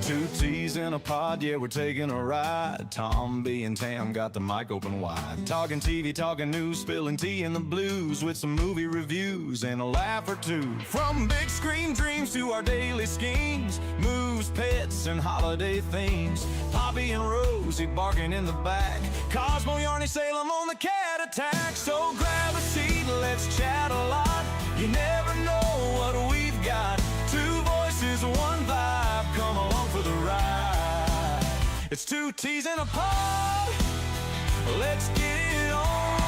Two T's in a pod, yeah, we're taking a ride. Tombi and Tam got the mic open wide. Talking TV, talking news, spilling tea in the blues with some movie reviews and a laugh or two. From big screen dreams to our daily schemes, moves, pets, and holiday themes. Poppy and Rosie barking in the back. Cosmo, Yarny, Salem on the cat attack. So grab a seat, let's chat a lot. You never know what we've got. Two voices, one vibe, come along for the ride. It's two T's in a pod, let's get it on.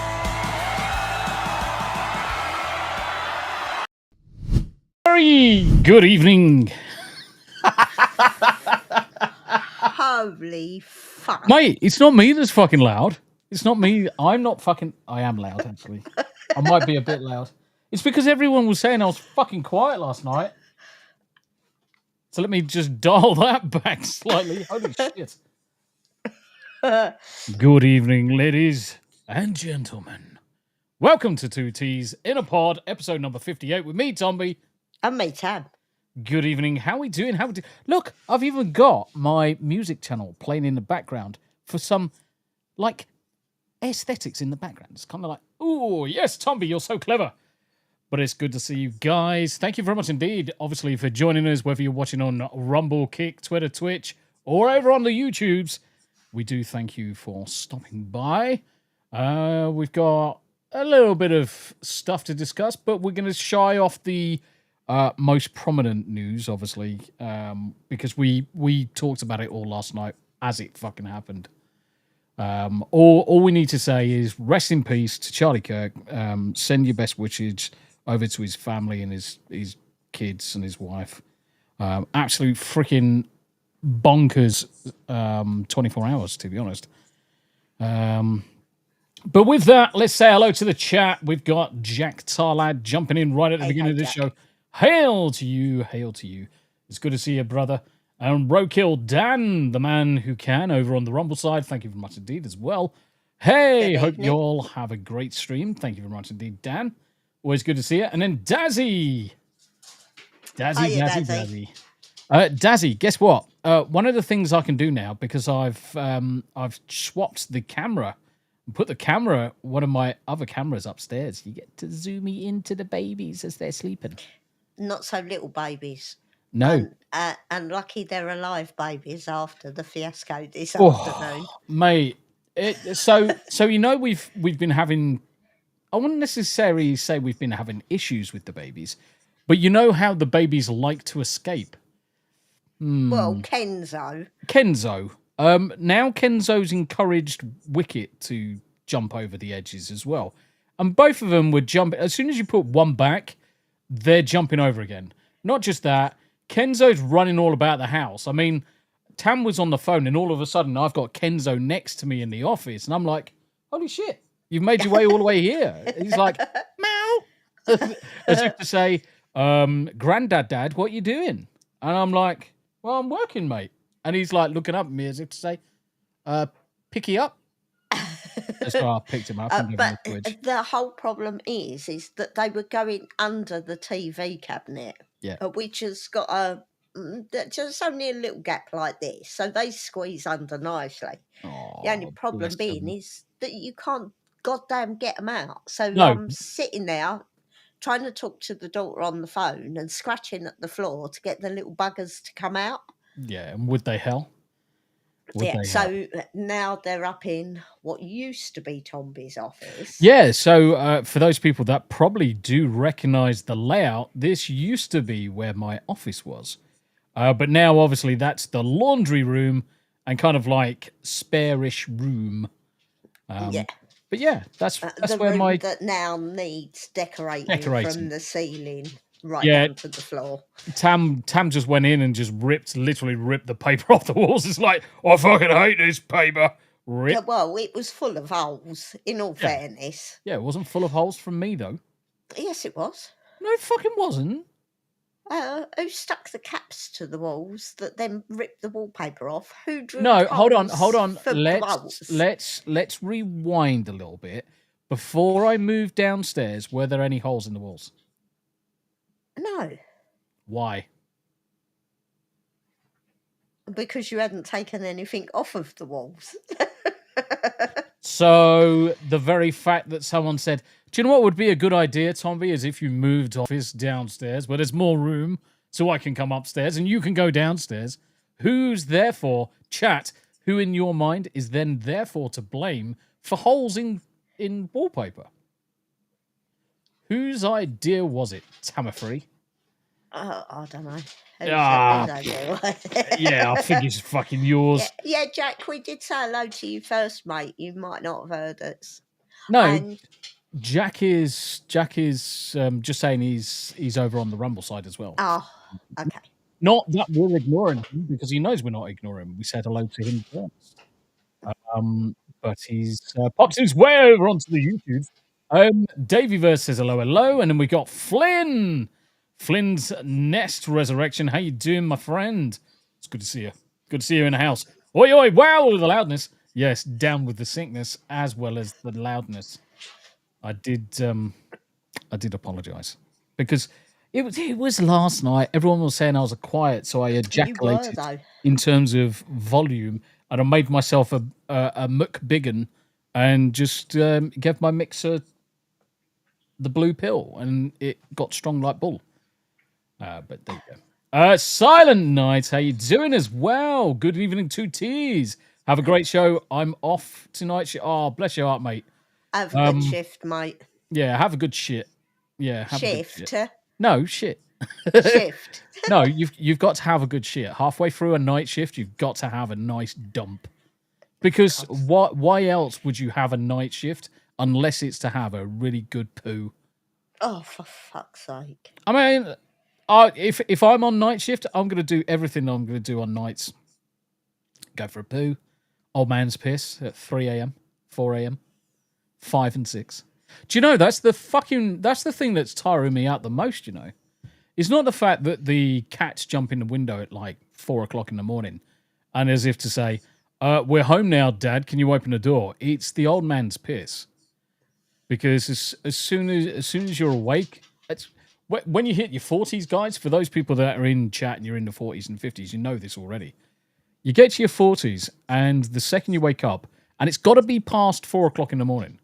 Very good evening. Holy fuck. Mate, it's not me that's fucking loud. It's not me. I'm not fucking... I am loud, actually. I might be a bit loud. It's because everyone was saying I was fucking quiet last night. So let me just dial that back slightly. Holy shit. Good evening, ladies and gentlemen. Welcome to Two T's in a Pod, episode number 58 with me, Tombi. And me, Tam. Good evening. How we doing? Look, I've even got my music channel playing in the background for some, like, aesthetics in the background. It's kind of like, oh, yes, Tombi, you're so clever. But it's good to see you guys. Thank you very much indeed, obviously, for joining us, whether you're watching on Rumble, Kick, Twitter, Twitch, or over on the YouTubes. We do thank you for stopping by. We've got a little bit of stuff to discuss, but we're going to shy off the most prominent news, obviously, because we talked about it all last night as it fucking happened. All we need to say is rest in peace to Charlie Kirk. Send your best wishes over to his family and his kids and his wife. Absolute freaking bonkers 24 hours, to be honest. But with that, let's say hello to the chat. We've got Jack Tarlad jumping in right at the beginning of this show. Hail to you, hail to you. It's good to see you, brother. And Roadkill Dan, the man who can, over on the Rumble side. Thank you very much indeed as well. Hey, hope you all have a great stream. Thank you very much indeed, Dan. Always good to see you. And then Dazzy. Dazzy. Dazzy, guess what? One of the things I can do now, because I've swapped the camera, put the camera, one of my other cameras upstairs. You get to zoom me into the babies as they're sleeping. Not so little babies. No. And lucky they're alive babies after the fiasco this afternoon. Mate, so you know we've been having, I wouldn't necessarily say we've been having issues with the babies, but you know how the babies like to escape. Well, Kenzo. Now Kenzo's encouraged Wicket to jump over the edges as well. And both of them would jump. As soon as you put one back, they're jumping over again. Not just that, Kenzo's running all about the house. I mean, Tam was on the phone and all of a sudden I've got Kenzo next to me in the office and I'm like, holy shit, you've made your way all the way here. He's like, meow. As if to say, Dad, what are you doing? And I'm like, well, I'm working, mate. And he's like looking up at me as if to say, picky up. So I picked him up and gave him a twitch. The whole problem is that they were going under the TV cabinet, which has got just only a little gap like this, so they squeeze under nicely. Oh, the only problem being is that you can't goddamn get them out. So No. I'm sitting there trying to talk to the daughter on the phone and scratching at the floor to get the little buggers to come out. Yeah, and would they hell? So now they're up in what used to be Tombi's office. Yeah, so for those people that probably do recognize the layout, this used to be where my office was. But now, obviously, that's the laundry room and kind of like spare-ish room. But yeah, that's the where room that now needs decorating from the ceiling down to the floor. Tam just went in and just literally ripped the paper off the walls. It's like, I fucking hate this paper. Rip. Yeah, well, it was full of holes, in all fairness. Yeah, it wasn't full of holes from me, though. Yes, it was. No, it fucking wasn't. Who stuck the caps to the walls that then ripped the wallpaper off? Who drew hold on. for Let's rewind a little bit. Before I moved downstairs, were there any holes in the walls? No. Why? Because you hadn't taken anything off of the walls. So the very fact that someone said, do you know what would be a good idea, Tombi, is if you moved office downstairs where there's more room so I can come upstairs and you can go downstairs. Who's therefore, chat, who in your mind is then therefore to blame for holes in wallpaper? Whose idea was it, Tamafree? I don't know. Yeah, I think it's fucking yours. Yeah, Jack, we did say hello to you first, mate. You might not have heard us. No, And Jack is just saying he's over on the Rumble side as well. oh, okay. Not that we're ignoring him, because he knows we're not ignoring him. We said hello to him first. But he's popped his way over onto the YouTube. Davyverse says hello, and then we got Flynn. Flynn's Nest Resurrection. How you doing, my friend? It's good to see you. Good to see you in the house. Oi, oi, wow, with the loudness. Yes, down with the sickness as well as the loudness. I did apologise because it was last night. Everyone was saying I was quiet, so I ejaculated in terms of volume, and I made myself a mukbiggen and just gave my mixer the blue pill, and it got strong like bull. But there you go. Silent Night, how you doing as well? Good evening, 2Ts. Have a great show. I'm off tonight. Oh, bless your heart, mate. Have a good shift, mate. Yeah, have a good shit. Yeah, have shift. A good shit. No, shit. Shift. No, you've got to have a good shit. Halfway through a night shift, you've got to have a nice dump. Because why else would you have a night shift unless it's to have a really good poo? Oh, for fuck's sake. I mean, if I'm on night shift, I'm going to do everything I'm going to do on nights. Go for a poo, old man's piss at 3 a.m., 4 a.m., 5 and 6. Do you know that's the thing that's tiring me out the most, you know? It's not the fact that the cats jump in the window at like 4 o'clock in the morning and as if to say, we're home now, Dad, can you open the door? It's the old man's piss. Because as soon as you're awake, when you hit your 40s, guys, for those people that are in chat and you're in the 40s and 50s, you know this already. You get to your 40s, and the second you wake up, and it's got to be past 4 o'clock in the morning.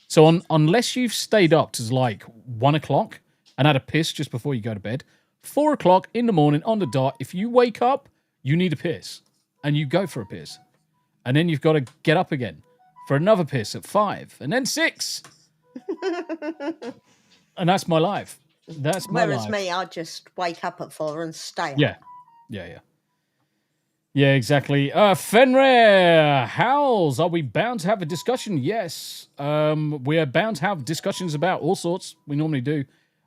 So unless you've stayed up to like 1 o'clock and had a piss just before you go to bed, 4 o'clock in the morning on the dot, if you wake up, you need a piss, and you go for a piss. And then you've got to get up again for another piss at 5, and then 6. And that's my life. That's my life. Whereas me, I just wake up at 4 and stay up. Yeah, exactly. Fenrir, Howls, are we bound to have a discussion? Yes. We are bound to have discussions about all sorts. We normally do.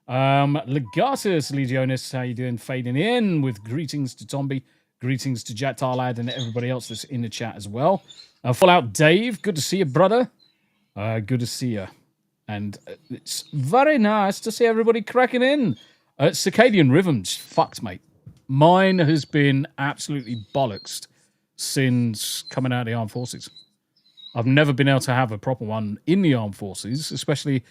Legatus Legionis, how you doing? Fading in with greetings to Tombi, greetings to Jack Tarlad and everybody else that's in the chat as well. Fallout Dave, good to see you, brother. Good to see you. And it's very nice to see everybody cracking in. Circadian Rhythms, fucked, mate. Mine has been absolutely bollocksed since coming out of the Armed Forces. I've never been able to have a proper one in the Armed Forces, especially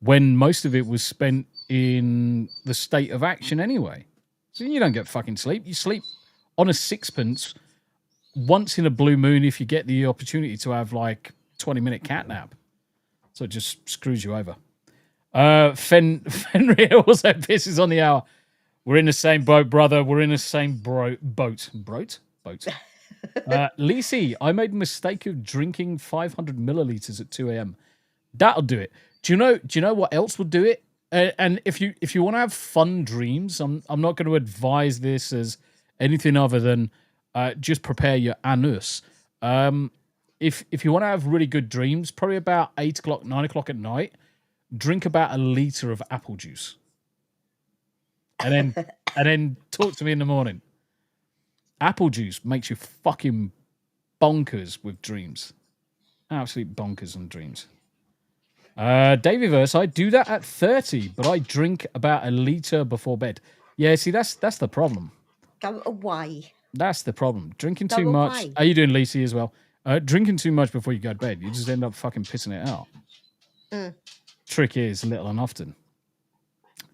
when most of it was spent in the state of action anyway. So you don't get fucking sleep. You sleep on a sixpence once in a blue moon if you get the opportunity to have like 20-minute cat nap. So it just screws you over. Fenrir also pisses on the hour. We're in the same boat, brother. We're in the same boat. Boat? Lisi, I made a mistake of drinking 500 milliliters at 2 a.m. That'll do it. Do you know what else would do it? And if you want to have fun dreams, I'm not going to advise this as anything other than just prepare your anus. If you want to have really good dreams, probably about 8 o'clock, 9 o'clock at night, drink about a liter of apple juice. And then talk to me in the morning. Apple juice makes you fucking bonkers with dreams. Absolute bonkers on dreams. Davyverse, I do that at 30, but I drink about a liter before bed. Yeah, see, that's the problem. Go away. That's the problem. Drinking too much. Are you doing Lacey as well? Drinking too much before you go to bed, you just end up fucking pissing it out. Trick is little and often.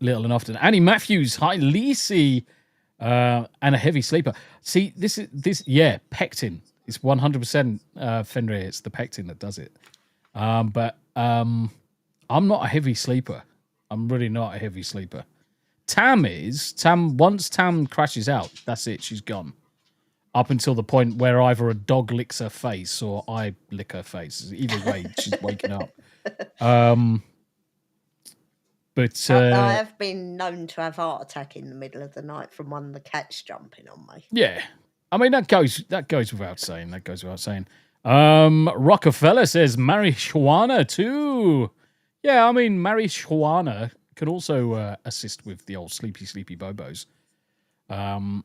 Annie Matthews, hi Lacey. and a heavy sleeper. See, pectin. It's 100% Fenrir. It's the pectin that does it. But I'm not a heavy sleeper. I'm really not a heavy sleeper. Once Tam crashes out, that's it. She's gone. Up until the point where either a dog licks her face or I lick her face. Either way, she's waking up. But I have been known to have a heart attack in the middle of the night from one of the cats jumping on me. Yeah. I mean, that goes without saying. Rockefeller says marijuana too. Yeah, I mean, marijuana can also assist with the old sleepy bobos. But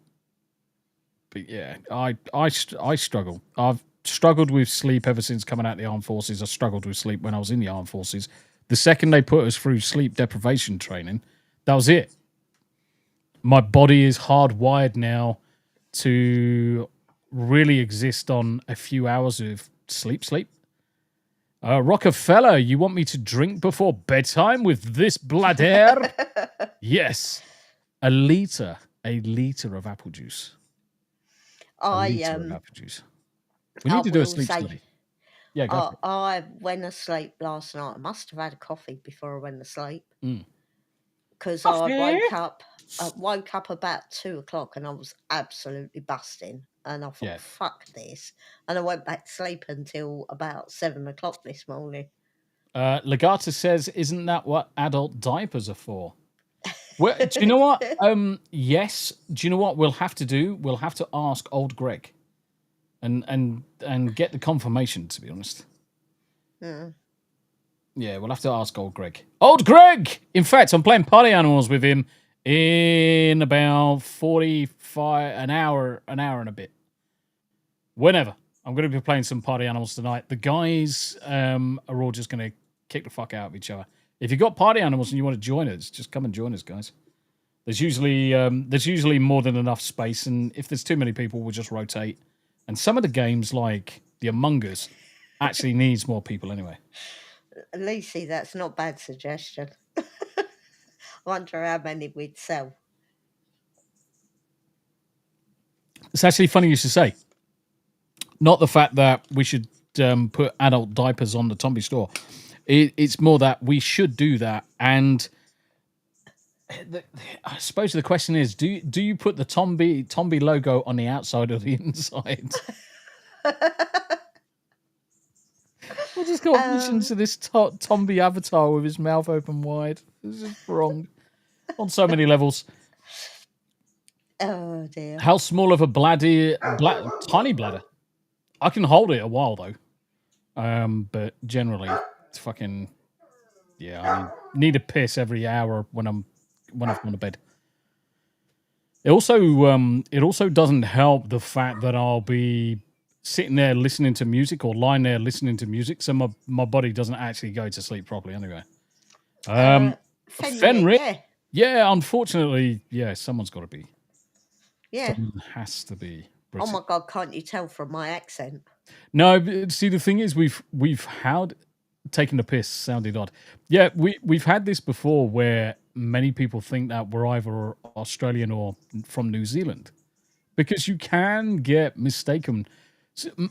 yeah, I struggle. I've struggled with sleep ever since coming out of the armed forces. I struggled with sleep when I was in the armed forces. The second they put us through sleep deprivation training, that was it. My body is hardwired now to really exist on a few hours of sleep. Rockefeller, you want me to drink before bedtime with this bladder? Yes. A liter of apple juice. Of apple juice. We need to do a sleep study. Yeah, go for it. I went asleep last night. I must have had a coffee before I went to sleep. Because I woke up about 2:00 and I was absolutely busting. And I thought, fuck this. And I went back to sleep until about 7:00 this morning. Legata says, isn't that what adult diapers are for? Well, do you know what? Yes. Do you know what we'll have to do? We'll have to ask old Greg and get the confirmation, to be honest. Yeah, we'll have to ask old Greg. Old Greg! In fact, I'm playing Party Animals with him in about an hour and a bit. Whenever. I'm going to be playing some Party Animals tonight. The guys are all just going to kick the fuck out of each other. If you've got Party Animals and you want to join us, just come and join us, guys. There's usually more than enough space, and if there's too many people, we'll just rotate. And some of the games, like the Among Us, actually needs more people anyway. Lucy, that's not a bad suggestion. I wonder how many we'd sell. It's actually funny you should say. Not the fact that we should put adult diapers on the Tombi store. It's more that we should do that. And I suppose the question is, do you put the Tombi logo on the outside or the inside? I just got visions of this Tombi avatar with his mouth open wide. This is wrong on so many levels. Oh dear! How small of a tiny bladder? I can hold it a while though, but generally it's fucking I need to piss every hour when I'm on the bed. It also doesn't help the fact that I'll be sitting there listening to music or lying there listening to music, so my body doesn't actually go to sleep properly anyway. Fenrir. Yeah, unfortunately, someone's got to be. Yeah. Someone has to be British. Oh my God, can't you tell from my accent? No, see, the thing is, we've had taking the piss sounded odd. Yeah, we've had this before where many people think that we're either Australian or from New Zealand, because you can get mistaken.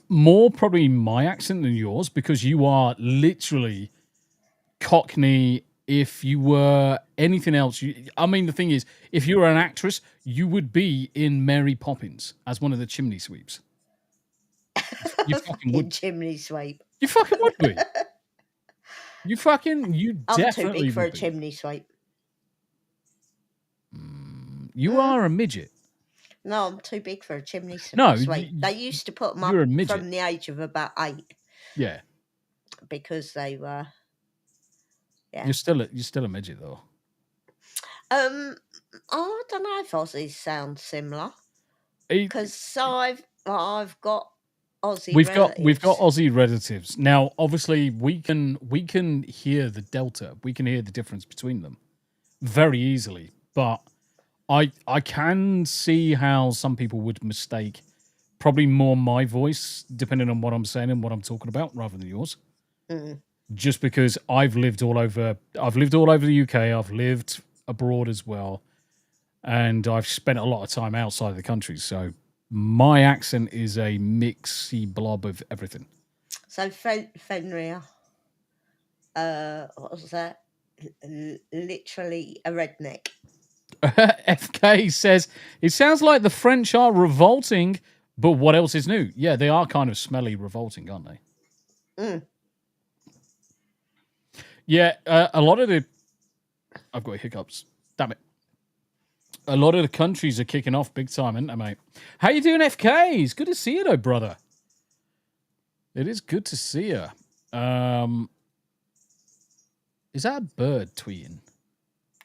More probably my accent than yours, because you are literally Cockney. If you were anything else, I mean, the thing is, if you were an actress, you would be in Mary Poppins as one of the chimney sweeps. You fucking would. Chimney sweep. You fucking would be. You definitely I'm too big for a be. chimney sweep. You are a midget. No, I'm too big for a chimney sweep. No, they used to put them up from the age of about 8. Yeah. Because they were. Yeah. You're still a midget though. I don't know if Aussies sound similar. Because I've got Aussie relatives. We've got Aussie relatives. Now, obviously, we can hear the delta. We can hear the difference between them very easily. But I can see how some people would mistake probably more my voice, depending on what I'm saying and what I'm talking about, rather than yours. Just because I've lived all over the UK. I've lived abroad as well. and I've spent a lot of time outside of the country, so my accent is a mixy blob of everything. So Fenrir, what was that? Literally a redneck. FK says, it sounds like the French are revolting, but what else is new? Yeah, they are kind of smelly revolting, aren't they? Mm. Yeah, a lot of the... I've got hiccups. Damn it. A lot of the countries are kicking off big time, aren't they, mate? How you doing, FK? It's good to see you, though, brother. It is good to see you. Is that a bird tweeting?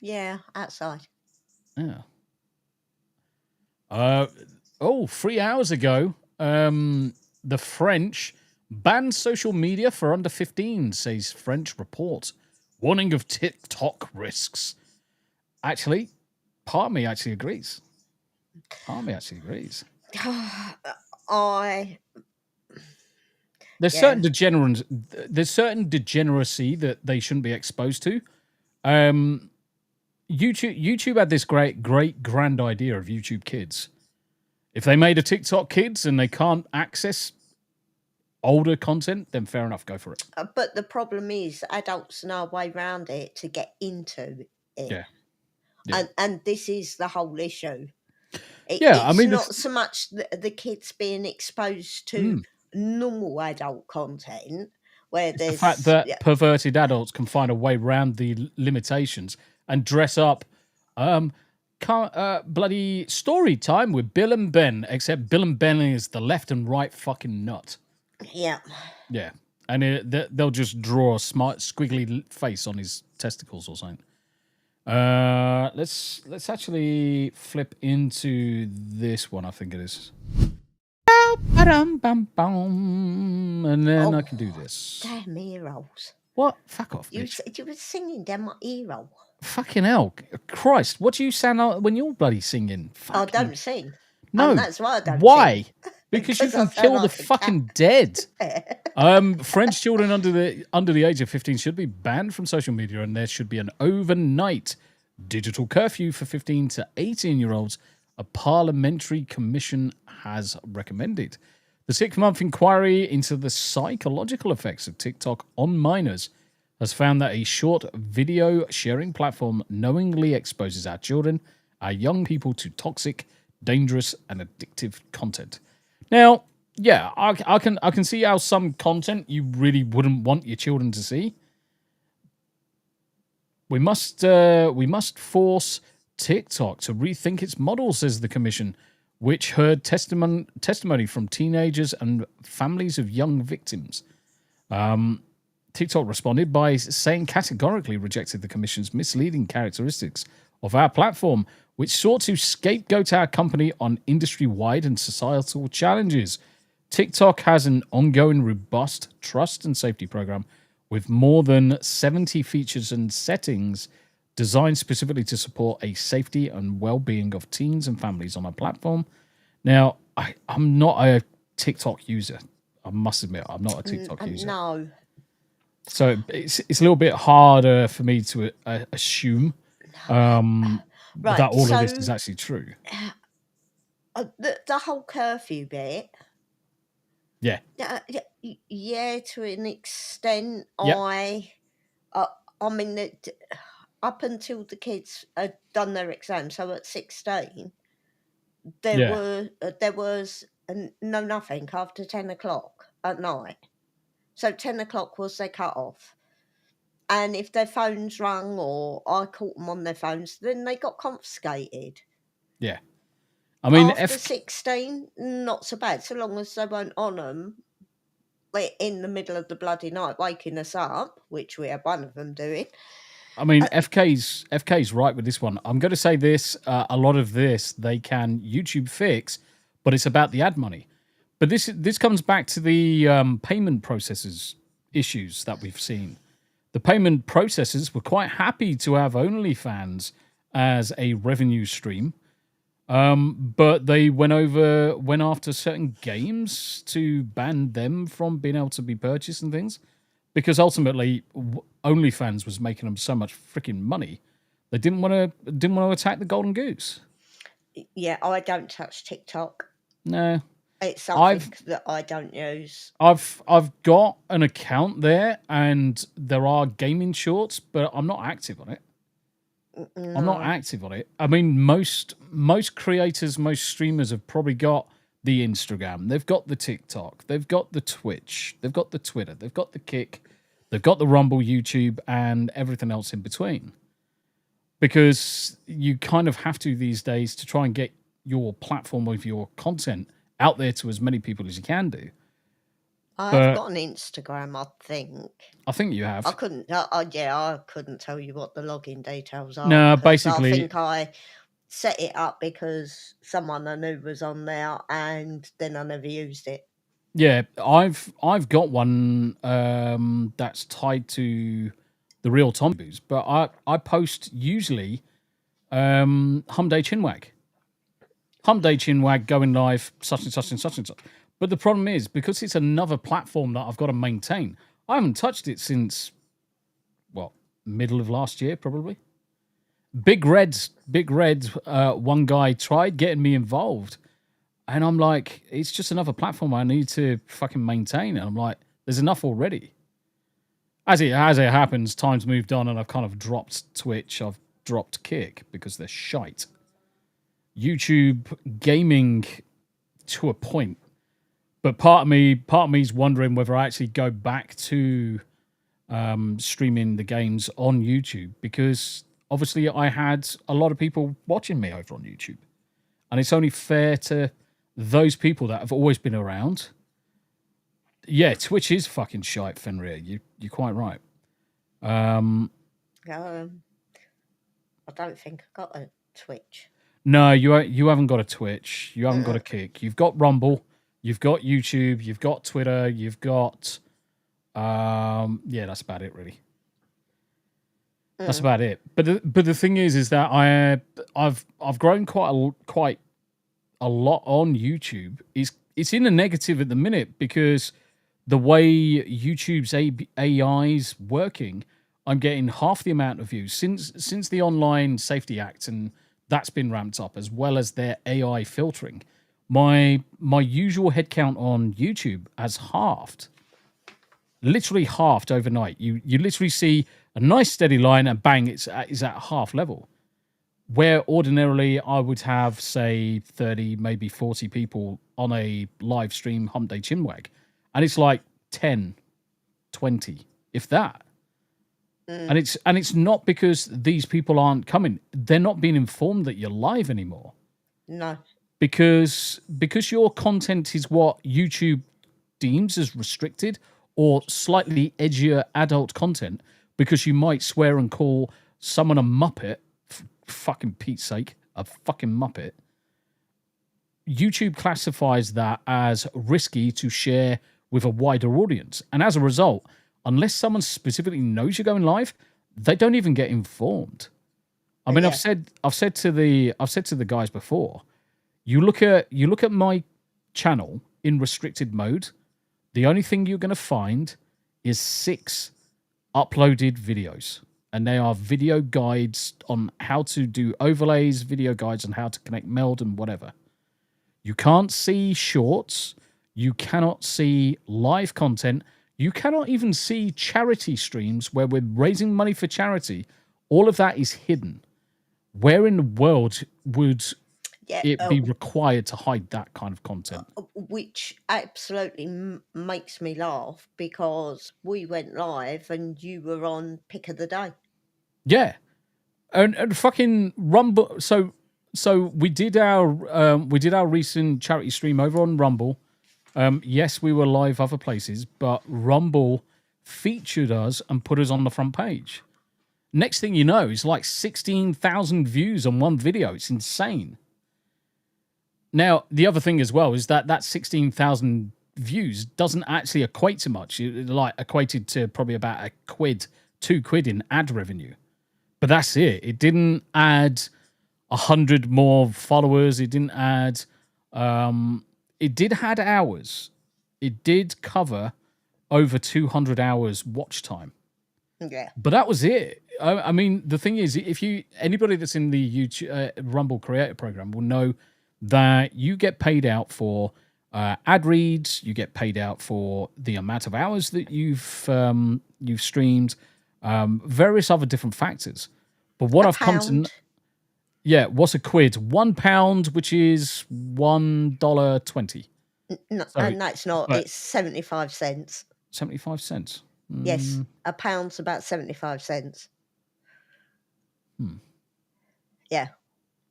Yeah, outside. Yeah. 3 hours ago, the French banned social media for under 15, says French report. Warning of TikTok risks. Actually, part of me actually agrees. There's certain degeneracy that they shouldn't be exposed to. YouTube had this great grand idea of YouTube Kids. If they made a TikTok Kids and they can't access older content, then fair enough, go for it. But the problem is adults know a way around it to get into it. Yeah. And this is the whole issue. It's not so much the kids being exposed to normal adult content, where there's the fact that perverted adults can find a way around the limitations and dress up bloody story time with Bill and Ben, except Bill and Ben is the left and right fucking nut. Yeah. Yeah. And they'll just draw a smart squiggly face on his testicles or something. Let's actually flip into this one. I think it is. And then I can do this. Damn ear rolls. What? Fuck off, You bitch. were singing down my ear roll. Fucking hell. Christ, what do you sound like when you're bloody singing? I don't sing. No. And that's why I don't Why? sing. Because you Because can I kill sound the like a fucking dead. French children under the age of 15 should be banned from social media, and there should be an overnight digital curfew for 15 to 18-year-olds, a parliamentary commission has recommended. The 6-month inquiry into the psychological effects of TikTok on minors has found that a short video sharing platform knowingly exposes our children, our young people, to toxic, dangerous, and addictive content. Now, yeah, I can see how some content you really wouldn't want your children to see. We must force TikTok to rethink its model, says the commission, which heard testimony from teenagers and families of young victims. TikTok responded by saying categorically rejected the commission's misleading characteristics of our platform, which sought to scapegoat our company on industry-wide and societal challenges. TikTok has an ongoing robust trust and safety program with more than 70 features and settings designed specifically to support a safety and well-being of teens and families on our platform. Now, I'm not a TikTok user. I must admit, I'm not a TikTok user. No. So it's a little bit harder for me to assume that all of this is actually true. The whole curfew bit. Yeah. Yeah, to an extent. Yep. I mean, up until the kids had done their exam, so at 16, there was nothing after 10 o'clock at night. So 10 o'clock was their cut-off. And if their phones rang or I caught them on their phones, then they got confiscated. Yeah. I mean, after 16, not so bad, so long as they weren't on them in the middle of the bloody night, waking us up, which we had one of them doing. I mean, FK's right with this one. I'm going to say this, a lot of this they can YouTube fix, but it's about the ad money. But this comes back to the payment processors issues that we've seen. The payment processors were quite happy to have OnlyFans as a revenue stream, but they went after certain games to ban them from being able to be purchased and things, because ultimately OnlyFans was making them so much freaking money They didn't want to attack the golden goose. Yeah, I don't touch TikTok. No, It's something I've that I don't use. I've got an account there, and there are gaming shorts, but I'm not active on it. I'm not No. active on it. I mean, most creators, most streamers have probably got the Instagram, they've got the TikTok, they've got the Twitch, they've got the Twitter, they've got the Kick, they've got the Rumble, YouTube, and everything else in between. Because you kind of have to these days to try and get your platform with your content out there to as many people as you can do. I've But got an Instagram, I think. I think you I have. couldn't. I couldn't tell you what the login details are. No, 'cause basically, I think I set it up because someone I knew was on there, and then I never used it. yeah, I've got one that's tied to the real Tombi, but I post usually Hum Day Chinwag. Hum Day Chinwag going live, such and such and such and such. But the problem is, because it's another platform that I've got to maintain, I haven't touched it since, middle of last year, probably. Big Red, one guy tried getting me involved. And I'm like, it's just another platform I need to fucking maintain. And I'm like, there's enough already. As it happens, time's moved on and I've kind of dropped Twitch. I've dropped Kick because they're shite. YouTube gaming to a point. But part of me's wondering whether I actually go back to streaming the games on YouTube, because obviously I had a lot of people watching me over on YouTube. And it's only fair to those people that have always been around. Yeah, Twitch is fucking shite, Fenrir. You're quite right. I don't think I got a Twitch. No, you haven't got a Twitch. You haven't got a Kick. You've got Rumble. You've got YouTube. You've got Twitter. You've got that's about it, really. That's about it. But the thing is that I've grown quite a lot on YouTube. It's in a negative at the minute because the way YouTube's AI's working, I'm getting half the amount of views since the Online Safety Act, and that's been ramped up, as well as their AI filtering. My usual head count on YouTube has halved. Literally halved overnight. You literally see a nice steady line and bang, it's at half level. Where ordinarily I would have, say, 30, maybe 40 people on a live stream Hump Day Chinwag. And it's like 10, 20, if that. And it's not because these people aren't coming. They're not being informed that you're live anymore. No. Because your content is what YouTube deems as restricted or slightly edgier adult content, because you might swear and call someone a muppet, fucking Pete's sake, a fucking muppet. YouTube classifies that as risky to share with a wider audience. And as a result, unless someone specifically knows you're going live, they don't even get informed. I mean, I've said to the guys before, you look at my channel in restricted mode, the only thing you're going to find is 6 uploaded videos. And they are video guides on how to do overlays, video guides on how to connect meld and whatever. You can't see shorts. You cannot see live content. You cannot even see charity streams where we're raising money for charity. All of that is hidden. Where in the world would it be required to hide that kind of content? Which absolutely makes me laugh, because we went live and you were on Pick of the Day. Yeah, and fucking Rumble. So we did our recent charity stream over on Rumble. Yes, we were live other places, but Rumble featured us and put us on the front page. Next thing you know, it's like 16,000 views on one video. It's insane. Now, the other thing as well is that 16,000 views doesn't actually equate to much. It equated to probably about £2 in ad revenue. But that's it. It didn't add 100 more followers. It didn't add... it did add hours. It did cover over 200 hours watch time. Yeah. But that was it. I mean, the thing is, anybody that's in the YouTube Rumble Creator Program will know that you get paid out for ad reads, you get paid out for the amount of hours that you've streamed, various other different factors. But what I've come to, what's a quid? £1, which is $1.20. No, Sorry, no, it's not. but- It's 75 cents. 75 cents. Yes, a pound's about 75 cents. Yeah.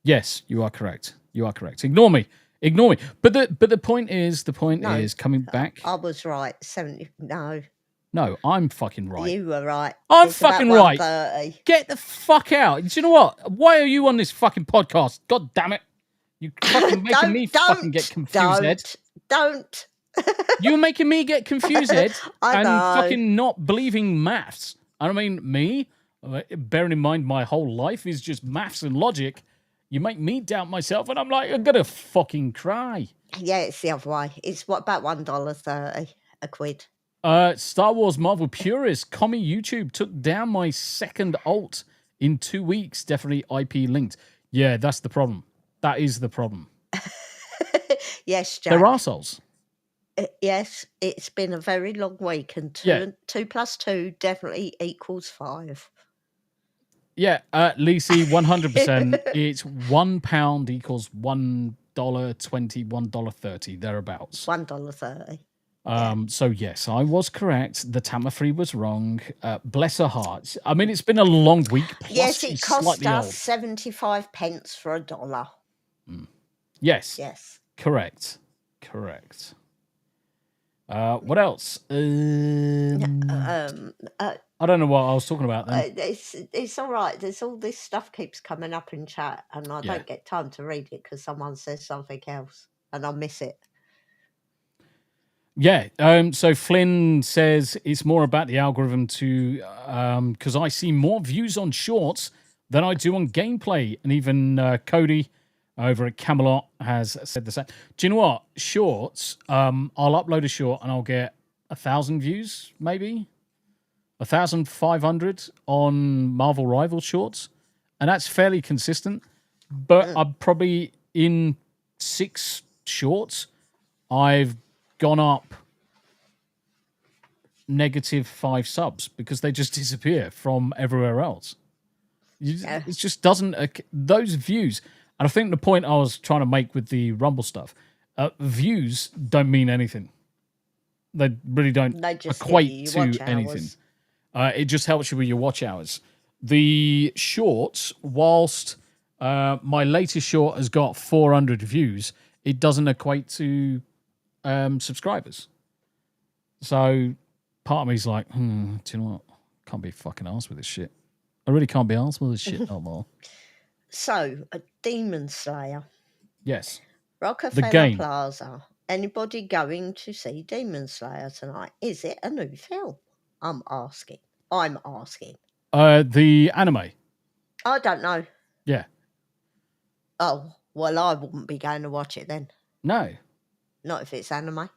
Yes, you are correct. You are correct. Ignore me. But the point is, coming back. I was right. 70. No, No, I'm fucking right. you were right. I'm It's about fucking right. 1:30. Get the fuck out. Do you know what? Why are you on this fucking podcast? God damn it. You fucking making me fucking get confused, Ed. Don't. You're making me get confused, Ed. I and know. fucking not believing maths. I mean, me, bearing in mind my whole life is just maths and logic. You make me doubt myself, and I'm like, I'm gonna fucking cry. Yeah, it's the other way. It's about $1.30 a quid. Star Wars Marvel purist, commie YouTube took down my second alt in 2 weeks. Definitely IP linked. Yeah, that's the problem. That is the problem. Yes, Jack. They're arseholes. Yes, it's been a very long week, and 2 plus 2 definitely equals 5. Yeah, Lisi, 100%. It's £1 equals $1.20, $1.30, thereabouts. $1.30. So yes, I was correct. The Tamafree was wrong. Bless her heart. I mean, it's been a long week. Plus Yes, it she's cost slightly us old. 75 pence for $1. Yes. Yes. Correct. What else? Uh, I don't know what I was talking about then. it's all right. There's all this stuff keeps coming up in chat, and I Yeah. don't get time to read it because someone says something else, and I miss it. Yeah. So Flynn says it's more about the algorithm because I see more views on shorts than I do on gameplay. And even Cody over at Camelot has said the same. Do you know what? Shorts, I'll upload a short and I'll get 1,000 views, maybe 1,500 on Marvel Rivals shorts. And that's fairly consistent. But I'm probably in 6 shorts, I've gone up -5 subs because they just disappear from everywhere else. It just doesn't, those views. And I think the point I was trying to make with the Rumble stuff, views don't mean anything. They really don't They just equate to watch anything. hours. It just helps you with your watch hours. The shorts, whilst my latest short has got 400 views, it doesn't equate to subscribers. So part of me's like, do you know what? Can't be fucking arsed with this shit. I really can't be arsed with this shit no more. So, a Demon Slayer. Yes. Rockefeller game. Plaza. Anybody going to see Demon Slayer tonight? Is it a new film? I'm asking. The anime. I don't know. Yeah. Oh, well, I wouldn't be going to watch it then. No. Not if it's anime.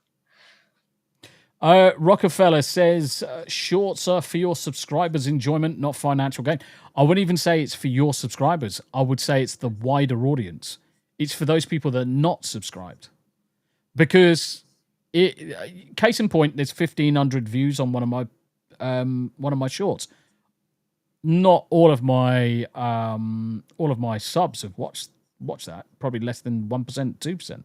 Rockefeller says shorts are for your subscribers' enjoyment, not financial gain. I wouldn't even say it's for your subscribers. I would say it's the wider audience. It's for those people that are not subscribed. Because case in point, there's 1,500 views on one of my shorts. Not all of my subs have watched that. Probably less than 1%, 2%.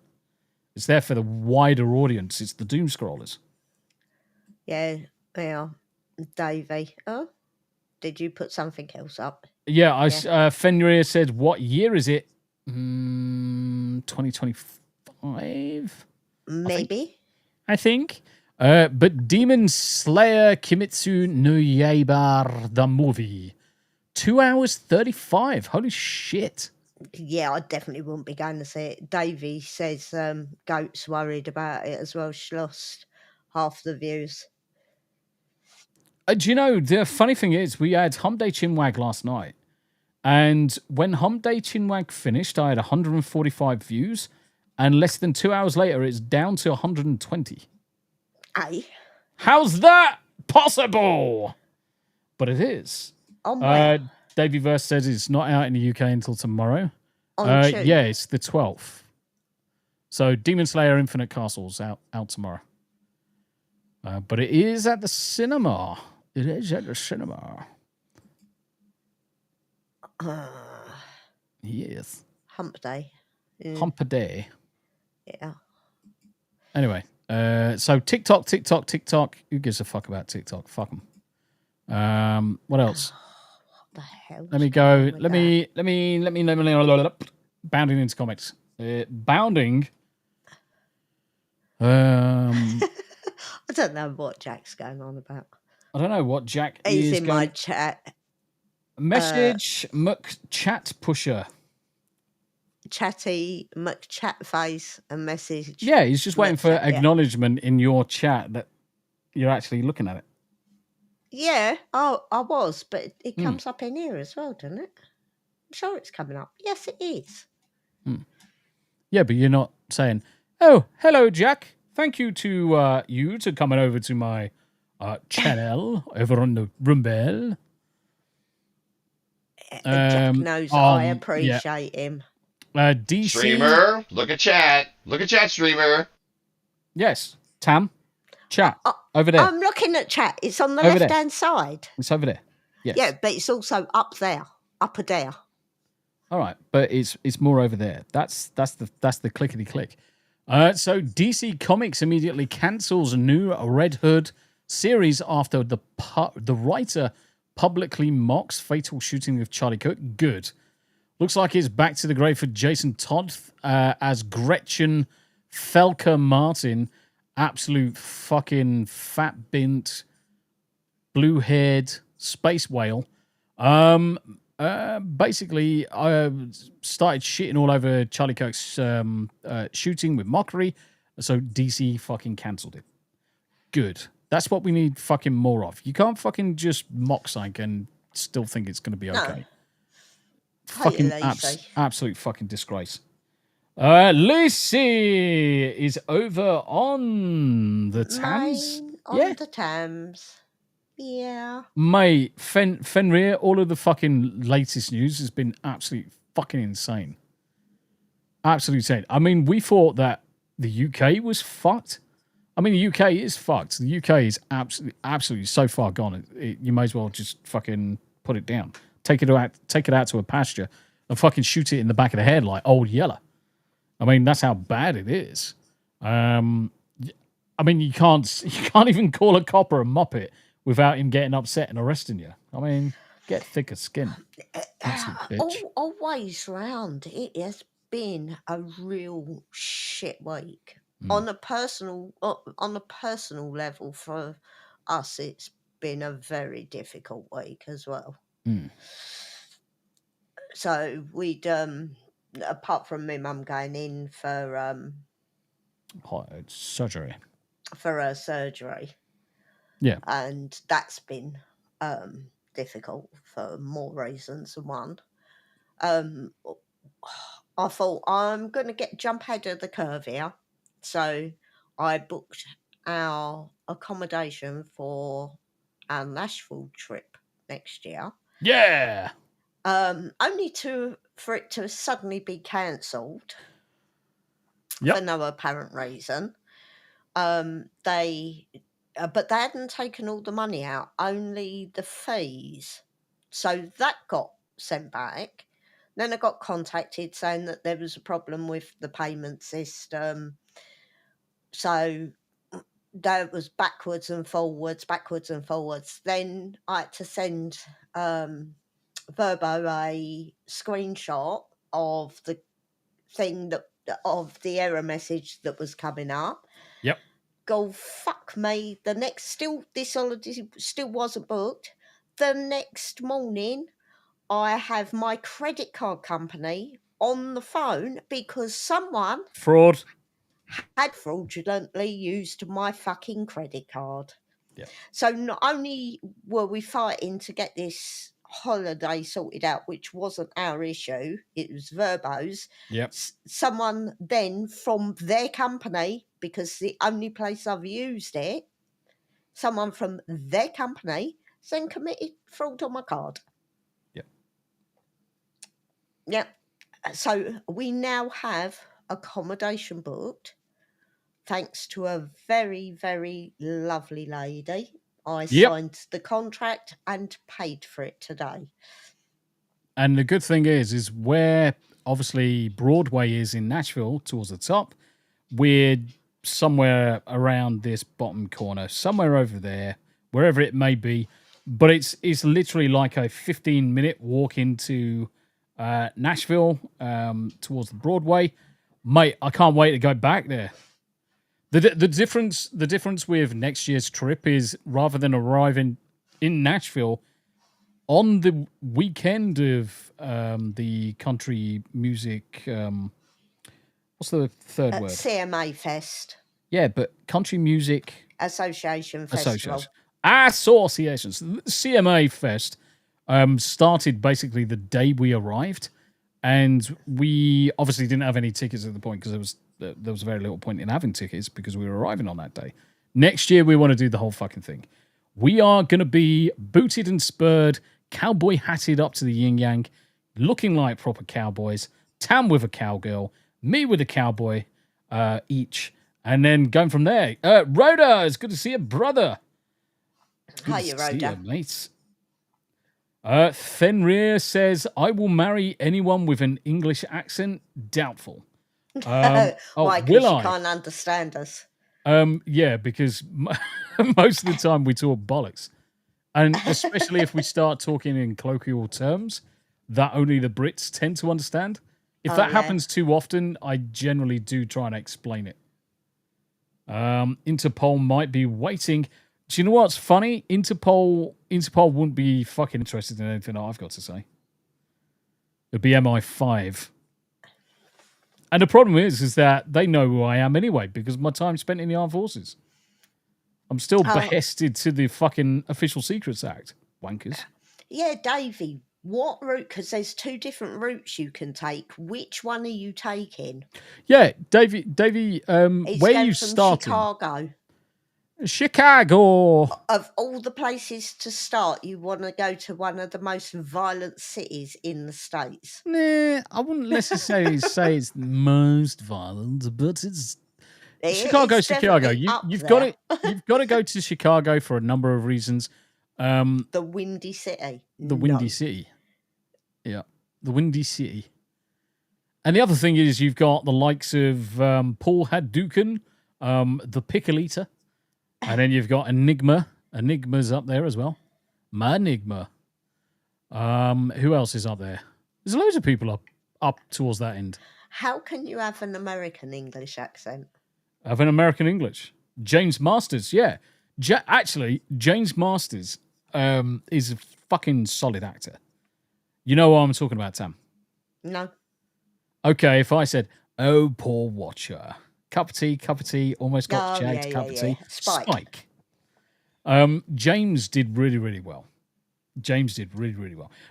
It's there for the wider audience. It's the doom scrollers. Yeah. Davey. Oh, did you put something else up? Yeah, Fenrir said, what year is it? 2025? Maybe. I think. But Demon Slayer Kimetsu no Yaiba, the movie. 2 hours 35. Holy shit. Yeah, I definitely wouldn't be going to see it. Davey says Goat's worried about it as well. She lost half the views. Do you know, the funny thing is, we had Hump Day Chinwag last night. And when Hump Day Chinwag finished, I had 145 views. And less than 2 hours later, it's down to 120. Aye. How's that possible? But it is. On where? Davey Verse says it's not out in the UK until tomorrow. On Tuesday. Yeah, it's the 12th. So Demon Slayer Infinite Castle's out tomorrow. But it is at the cinema. It is at the cinema. Yes. Hump day. Hump a day. Yeah. Anyway, so TikTok. Who gives a fuck about TikTok? Fuck them. What else? What the hell? Let me go. Let me. Bounding into comics. Bounding. I don't know what Jack's going on about. I don't know what Jack He's is in going. my chat. Message chat pusher. Chatty chat face and message. Yeah, he's just waiting for McChat, yeah. acknowledgement in your chat that you're actually looking at it. Yeah, I was, but it comes up in here as well, doesn't it? I'm sure it's coming up. Yes, it is. Yeah, but you're not saying, "Oh, hello, Jack. Thank you to you to coming over to my channel over on the Rumble." Jack knows I appreciate him. DC Streamer, look at chat. Look at chat, streamer. Yes, Tam, chat over there. I'm looking at chat. It's on the Over there. left-hand side. It's over there. Yes. Yeah, but it's also up there, upper there. All right, but it's more over there. That's the clickety click. So DC Comics immediately cancels a new Red Hood series after the writer publicly mocks fatal shooting of Charlie Cook. Good. Looks like it's back to the grave for Jason Todd as Gretchen Felker Martin, absolute fucking fat bint, blue-haired space whale. Basically, I started shitting all over Charlie Kirk's shooting with mockery, so DC fucking cancelled it. Good. That's what we need fucking more of. You can't fucking just mock something and still think it's going to be okay. Fucking absolute fucking disgrace. Lucy is over on the Thames. On the Thames. Yeah. Mate, Fenrir, all of the fucking latest news has been absolutely fucking insane. Absolutely insane. I mean, we thought that the UK was fucked. I mean, the UK is fucked. The UK is absolutely so far gone. You may as well just fucking put it down. Take it out to a pasture and fucking shoot it in the back of the head like Old Yeller. I mean, that's how bad it is. I mean, you can't even call a copper a muppet without him getting upset and arresting you. I mean, get thicker skin. Absolute bitch. Always round. It has been a real shit week. On a personal level for us, it's been a very difficult week as well. So we'd apart from my mum going in for surgery. For her surgery. Yeah. And that's been difficult for more reasons than one. I thought I'm going to jump ahead of the curve here. So I booked our accommodation for our Nashville trip next year. Yeah. Only for it to suddenly be cancelled for no apparent reason. But they hadn't taken all the money out, only the fees. So that got sent back. Then I got contacted saying that there was a problem with the payment system. So that was backwards and forwards. Then I had to send Verbo a screenshot of the thing of the error message that was coming up. Yep. Go fuck me. This holiday still wasn't booked. The next morning, I have my credit card company on the phone because someone had fraudulently used my fucking credit card. Yeah. So not only were we fighting to get this holiday sorted out, which wasn't our issue, it was Verbo's. Yep. Someone then from their company, because the only place I've used it, someone from their company then committed fraud on my card. Yep. So we now have accommodation booked, thanks to a very, very lovely lady. I Yep. signed the contract and paid for it today. And the good thing is where obviously Broadway is in Nashville towards the top, we're somewhere around this bottom corner, somewhere over there, wherever it may be. But it's literally like a 15-minute walk into Nashville towards the Broadway. Mate, I can't wait to go back there. The difference with next year's trip is rather than arriving in Nashville on the weekend of the country music, what's the third word? CMA Fest. Yeah, but country music Association Festival. Associations. CMA Fest started basically the day we arrived, and we obviously didn't have any tickets at the point because there was very little point in having tickets because we were arriving on that day. Next year, we want to do the whole fucking thing. We are going to be booted and spurred, cowboy hatted up to the yin-yang, looking like proper cowboys, Tam with a cowgirl, me with a cowboy each, and then going from there. Rhoda, it's good to see you, brother. Hiya, Rhoda. Mates. Fenrir says, I will marry anyone with an English accent. Doubtful. Why? Because will you I? can't understand us. Yeah, because most of the time we talk bollocks. And especially if we start talking in colloquial terms that only the Brits tend to understand. If that happens too often, I generally do try and explain it. Interpol might be waiting. Do you know what's funny? Interpol wouldn't be fucking interested in anything I've got to say. It'd be MI5. And the problem is that they know who I am anyway because my time spent in the armed forces. I'm still behested to the fucking Official Secrets Act, wankers. Yeah, Davey, what route? Because there's two different routes you can take. Which one are you taking? Yeah, Davey, where you from starting? Chicago. Of all the places to start, you want to go to one of the most violent cities in the States. Nah, I wouldn't necessarily say it's the most violent, but it's Chicago. You've got to go to Chicago for a number of reasons. The Windy City. City. Yeah, the Windy City. And the other thing is you've got the likes of Paul Hadouken, the Pickle Eater. And then you've got Enigma. Enigma's up there as well. My Enigma. Who else is up there? There's loads of people up towards that end. How can you have an American English accent? Have an American English. James Masters, yeah. Actually, James Masters is a fucking solid actor. You know what I'm talking about, Tam? No. Okay, if I said, oh, poor watcher. Cup of tea, almost got jagged, cup of tea. Spike. James did really, really well.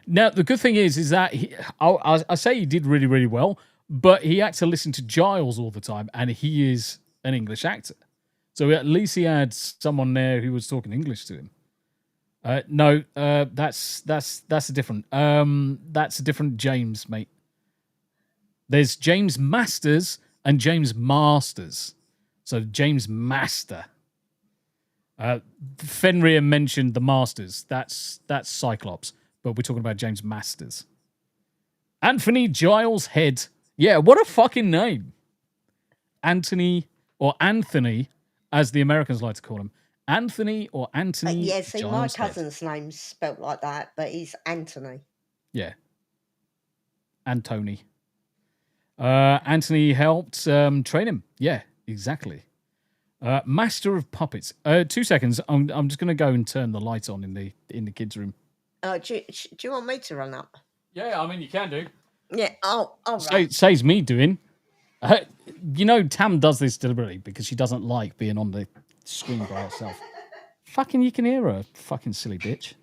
Now, the good thing is that I say he did really, really well, but he had to listen to Giles all the time, and he is an English actor. So at least he had someone there who was talking English to him. No, that's a different. That's a different James, mate. There's James Masters and James Masters. So James Master. Fenrir mentioned the Masters. That's Cyclops. But we're talking about James Masters. Anthony Giles Head. Yeah, what a fucking name. Anthony, as the Americans like to call him. Anthony or Anthony. Yeah, see, Giles my Head. cousin's name's spelt like that, but he's Anthony. Yeah. Antony. Anthony helped train him. Yeah, exactly. Master of Puppets. 2 seconds. I'm just going to go and turn the light on in the kids' room. Do you want me to run up? Yeah, I mean, you can do. Yeah, all right. Saves me doing. Tam does this deliberately because she doesn't like being on the screen by herself. Fucking, you can hear her, fucking silly bitch.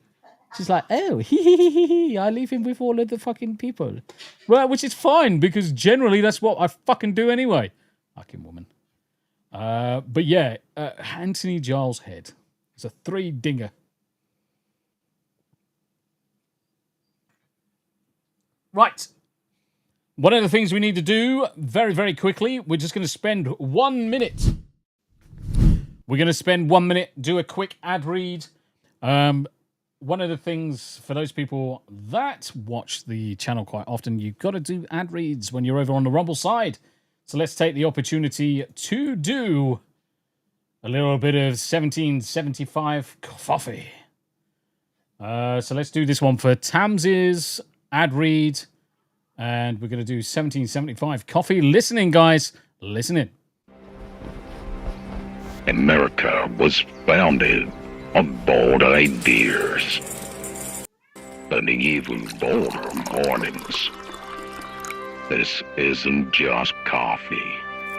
She's like, oh, I leave him with all of the fucking people. Right, which is fine, because generally that's what I fucking do anyway. Fucking woman. But yeah, Anthony Giles Head. It's a 3-dinger. Right. One of the things we need to do very, very quickly, we're just going to spend 1 minute. We're going to spend 1 minute, do a quick ad read. One of the things for those people that watch the channel quite often, you've got to do ad reads when you're over on the Rumble side. So let's take the opportunity to do a little bit of 1775 coffee. So let's do this one for Tams's ad read. And we're going to do 1775 coffee. Listening, guys. Listening. America was founded on bold ideas. And even bolder mornings. This isn't just coffee.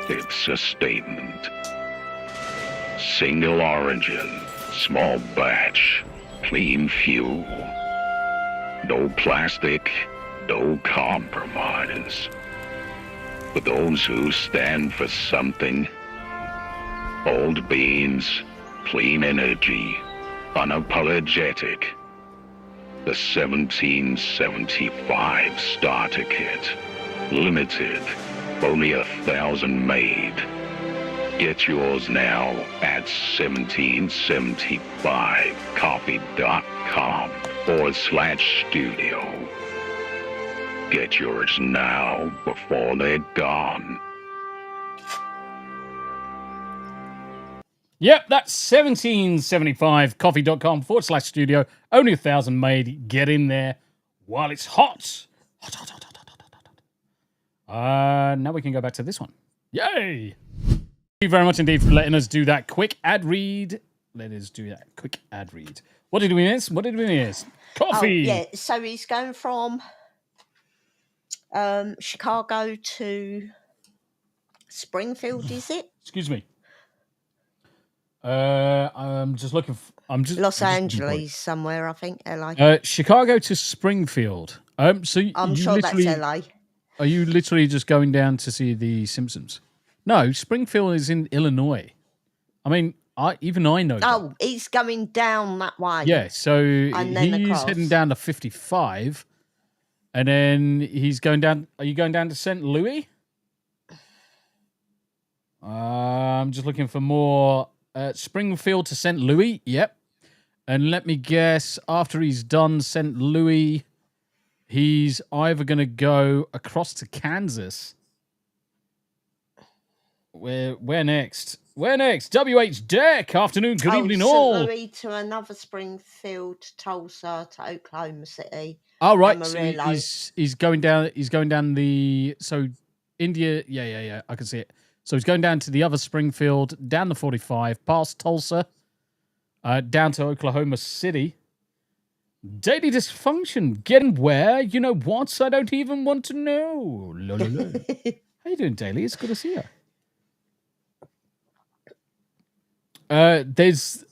It's a statement. Single origin, small batch, clean fuel. No plastic, no compromise. For those who stand for something, old beans, clean energy, unapologetic. The 1775 starter kit. Limited, only 1,000 made. Get yours now at 1775coffee.com/studio. Get yours now before they're gone. Yep, that's 1775coffee.com/studio. Only 1,000 made. Get in there while it's hot. Hot, hot, hot, hot, hot, hot, hot. Now we can go back to this one. Yay! Thank you very much indeed for letting us do that quick ad read. Let us do that quick ad read. What did we miss? Coffee! Oh, yeah, so he's going from Chicago to Springfield, is it? Excuse me. I'm just looking. Los Angeles, somewhere, I think. LA. Chicago to Springfield. So I'm sure that's LA. Are you literally just going down to see The Simpsons? No, Springfield is in Illinois. I mean, I know that. Oh, he's going down that way. Yeah, so and then he's across. heading down to 55, and then he's going down. Are you going down to St. Louis? I'm just looking for more. Springfield to St. Louis. Yep. And let me guess, after he's done St. Louis, he's either going to go across to Kansas. Where next? WH Deck. Afternoon. Good evening, all. St. Louis to another Springfield, Tulsa to Oklahoma City. Oh, right. So he's going down. He's going down the India. Yeah. I can see it. So he's going down to the other Springfield, down the 45, past Tulsa, down to Oklahoma City. Daily dysfunction. Getting where? You know what? I don't even want to know. How you doing, Daily? It's good to see you. This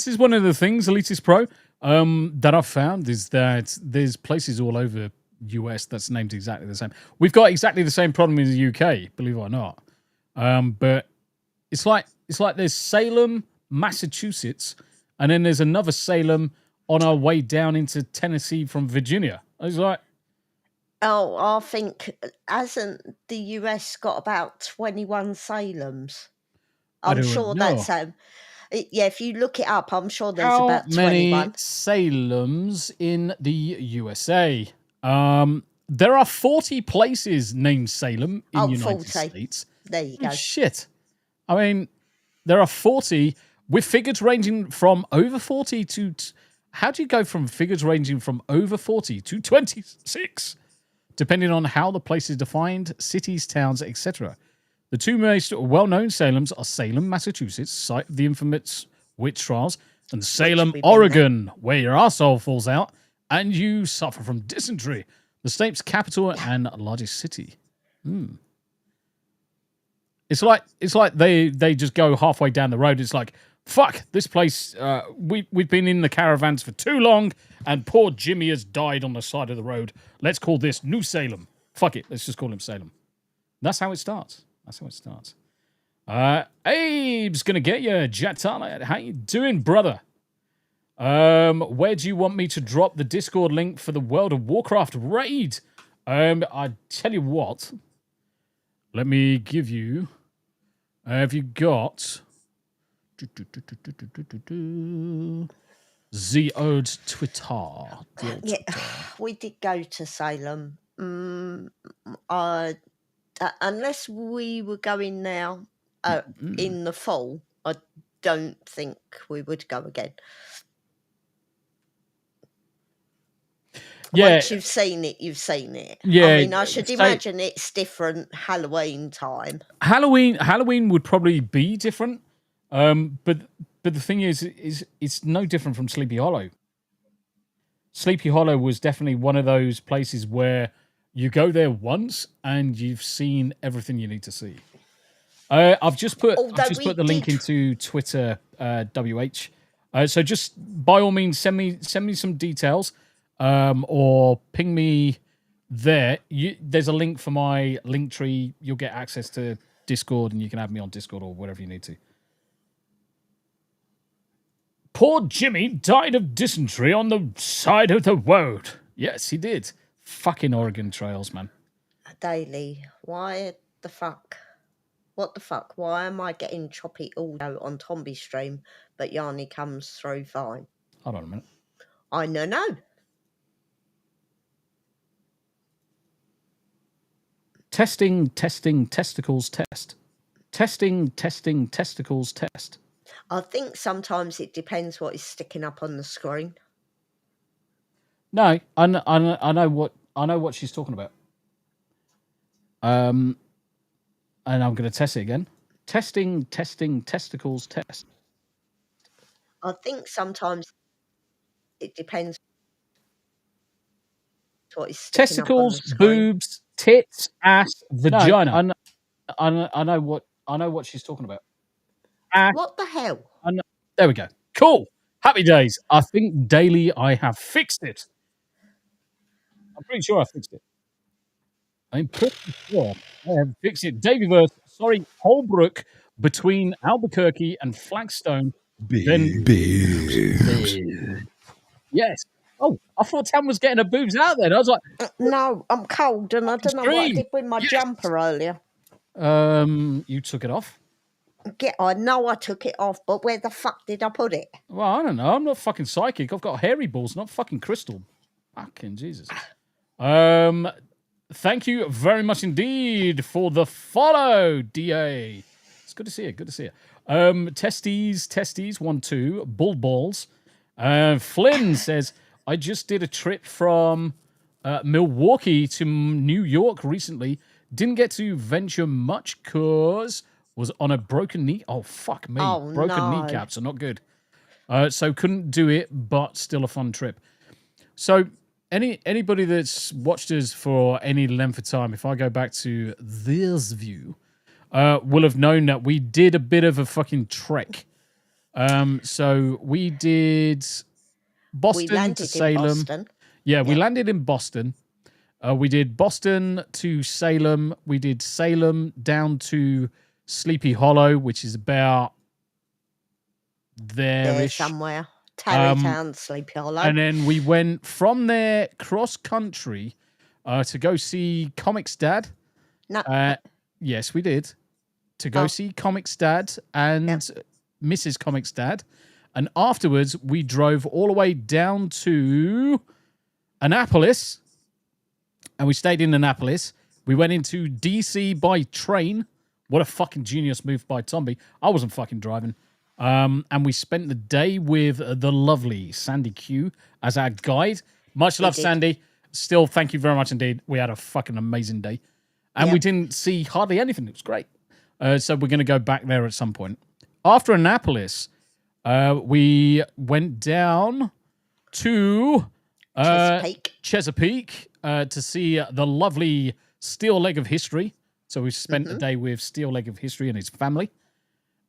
is one of the things, Elitist Pro, that I've found is that there's places all over US that's named exactly the same. We've got exactly the same problem in the UK, believe it or not. But it's like there's Salem, Massachusetts, and then there's another Salem on our way down into Tennessee from Virginia. I was like, oh, I think hasn't the US got about 21 Salems? I'm sure that's yeah. If you look it up, I'm sure there's about 21. How many Salems in the USA? There are 40 places named Salem in the United 40. States. There you go. Shit. I mean, there are 40 with figures ranging from over 40 to... How do you go from figures ranging from over 40 to 26? Depending on how the place is defined, cities, towns, etc. The two most well-known Salems are Salem, Massachusetts, site of the infamous witch trials, and Salem, Oregon, where your arsehole falls out and you suffer from dysentery. The state's capital and largest city. It's like they just go halfway down the road. It's like, fuck, this place, we've been in the caravans for too long, and poor Jimmy has died on the side of the road. Let's call this New Salem. Fuck it, let's just call him Salem. That's how it starts. Abe's gonna get you, Jatala. How you doing, brother? Where do you want me to drop the Discord link for the World of Warcraft raid? I tell you what. Let me give you. Have you got the old Twitter? Yeah, we did go to Salem. Unless we were going now in the fall, I don't think we would go again. Yeah. Once you've seen it, you've seen it. Yeah, I mean, I should imagine it's different Halloween time. Halloween would probably be different. But the thing is it's no different from Sleepy Hollow. Sleepy Hollow was definitely one of those places where you go there once and you've seen everything you need to see. I've just put the link into Twitter, WH. So just by all means send me some details, or ping me there. There's a link for my link tree. You'll get access to Discord, and you can have me on Discord or whatever you need to. Poor Jimmy died of dysentery on the side of the road. Yes, he did. Fucking Oregon trails, man. Daily. Why the fuck? What the fuck? Why am I getting choppy audio on Tombi's stream, but Yanni comes through fine? Hold on a minute. I know. Testing, testicles, test. Testing, testicles, test. I think sometimes it depends what is sticking up on the screen. No, I know what she's talking about. And I'm going to test it again. Testing, testicles, test. I think sometimes it depends what is sticking Testicles, up on the screen. boobs, tits, ass, vagina. No, I know what she's talking about. Ass. What the hell? There we go. Cool. Happy days. I think daily I have fixed it. I'm pretty sure I fixed it. I'm pretty sure I have fixed it. Davyverse, sorry, Holbrook between Albuquerque and Flagstone. Boobs. Yes. Oh, I thought Tam was getting her boobs out there. I was like, no, I'm cold and I don't know what I did with my jumper earlier. You took it off? I know I took it off, but where the fuck did I put it? Well, I don't know. I'm not fucking psychic. I've got hairy balls, not fucking crystal. Fucking Jesus. Thank you very much indeed for the follow, DA. It's good to see you. Good to see you. Testes, 1, 2, bull balls. Flynn says, I just did a trip from Milwaukee to New York recently. Didn't get to venture much because was on a broken knee. Oh, fuck me. Broken kneecaps are not good. So couldn't do it, but still a fun trip. So anybody that's watched us for any length of time, if I go back to this view, will have known that we did a bit of a fucking trek. So we did Boston to Salem. Yeah, we landed in Boston. We did Boston to Salem. We did Salem down to Sleepy Hollow, which is about there-ish. Somewhere. Tarrytown, Sleepy Hollow. And then we went from there cross-country to go see Comics Dad. No. Yes, we did. To go see Comics Dad and Mrs. Comics Dad. And afterwards, we drove all the way down to Annapolis. And we stayed in Annapolis. We went into DC by train. What a fucking genius move by Tombi. I wasn't fucking driving. And we spent the day with the lovely Sandy Q as our guide. Much love, Sandy. Still, thank you very much indeed. We had a fucking amazing day. And we didn't see hardly anything. It was great. So we're going to go back there at some point. After Annapolis, we went down to Chesapeake to see the lovely Steel Leg of History. So we spent the day with Steel Leg of History and his family.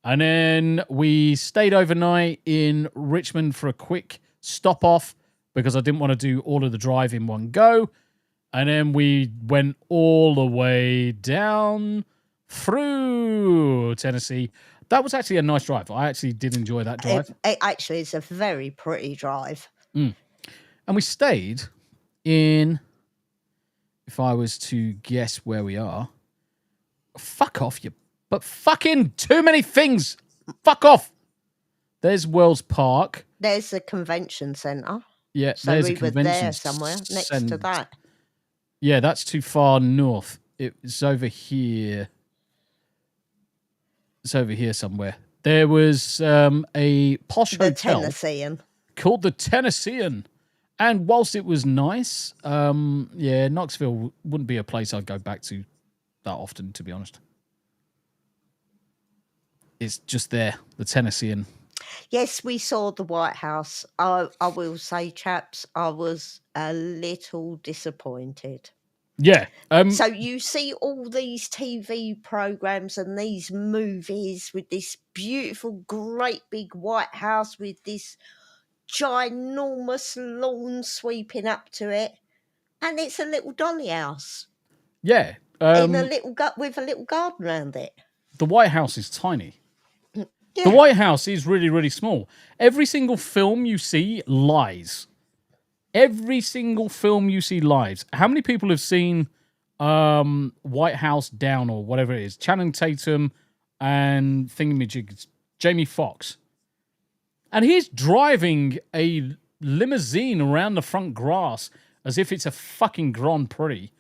And then we stayed overnight in Richmond for a quick stop off because I didn't want to do all of the drive in one go. And then we went all the way down through Tennessee. That was actually a nice drive. I actually did enjoy that drive. It actually is a very pretty drive. And we stayed in if I was to guess where we are, fuck off, you. But fucking too many things. Fuck off. There's Wells Park. There's the convention centre. Yeah, So there's we a were convention there somewhere next to that. Yeah, that's too far north. It's over here. It's over here somewhere. There was a posh The hotel Tennessean. called the Tennessean. And whilst it was nice, yeah, Knoxville wouldn't be a place I'd go back to that often, to be honest. It's just there, the Tennessean. Yes, we saw the White House. I will say, chaps, I was a little disappointed. Yeah. So you see all these TV programs and these movies with this beautiful, great big White House with this ginormous lawn sweeping up to it, and it's a little dolly house Yeah. in a little with a little garden around it. The White House is tiny. Yeah. The White House is really, really small. Every single film you see lies. Every single film you see lies. How many people have seen White House Down or whatever it is? Channing Tatum and thingamajig, Jamie Foxx. And he's driving a limousine around the front grass as if it's a fucking Grand Prix.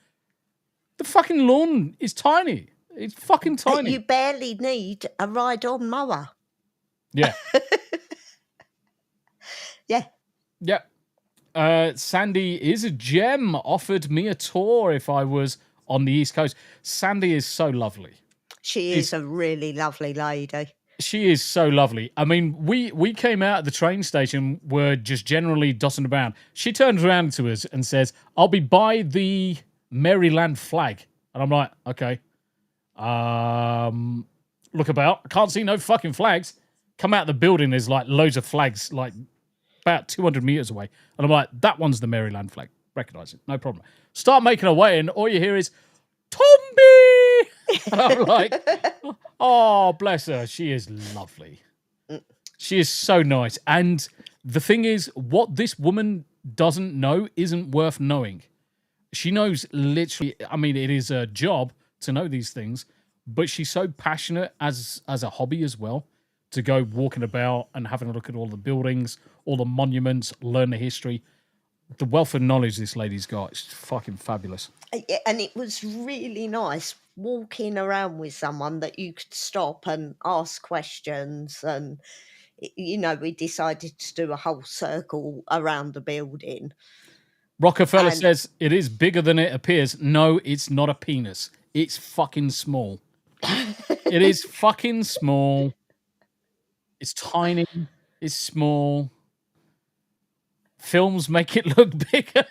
The fucking lawn is tiny. It's fucking tiny. You barely need a ride-on mower. Yeah. Yeah. Yeah. Sandy is a gem. Offered me a tour if I was on the East Coast. Sandy is so lovely. She is a really lovely lady. She is so lovely. I mean, we came out at the train station, were just generally dossing about. She turns around to us and says, "I'll be by the Maryland flag." And I'm like, okay. Look about. I can't see no fucking flags. Come out of the building, there's like loads of flags, like about 200 meters away. And I'm like, that one's the Maryland flag. Recognize it. No problem. Start making her way, and all you hear is, Tombi! And I'm like, oh, bless her. She is lovely. She is so nice. And the thing is, what this woman doesn't know isn't worth knowing. She knows literally, I mean, it is a job to know these things, but she's so passionate as a hobby as well, to go walking about and having a look at all the buildings, all the monuments, learn the history. The wealth of knowledge this lady's got is fucking fabulous. And it was really nice walking around with someone that you could stop and ask questions. And, you know, we decided to do a whole circle around the building. Rockefeller says, it is bigger than it appears. No, it's not a penis. It's fucking small. It is fucking small. It's tiny. It's small. Films make it look bigger.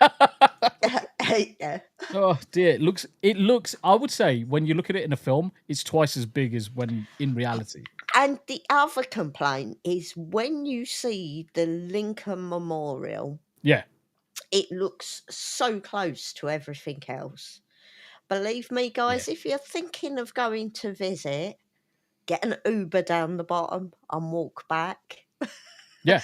Yeah. Oh dear. It looks, I would say, when you look at it in a film, it's twice as big as when in reality. And the other complaint is when you see the Lincoln Memorial, Yeah. it looks so close to everything else. Believe me, guys, if you're thinking of going to visit, get an Uber down the bottom and walk back. Yeah.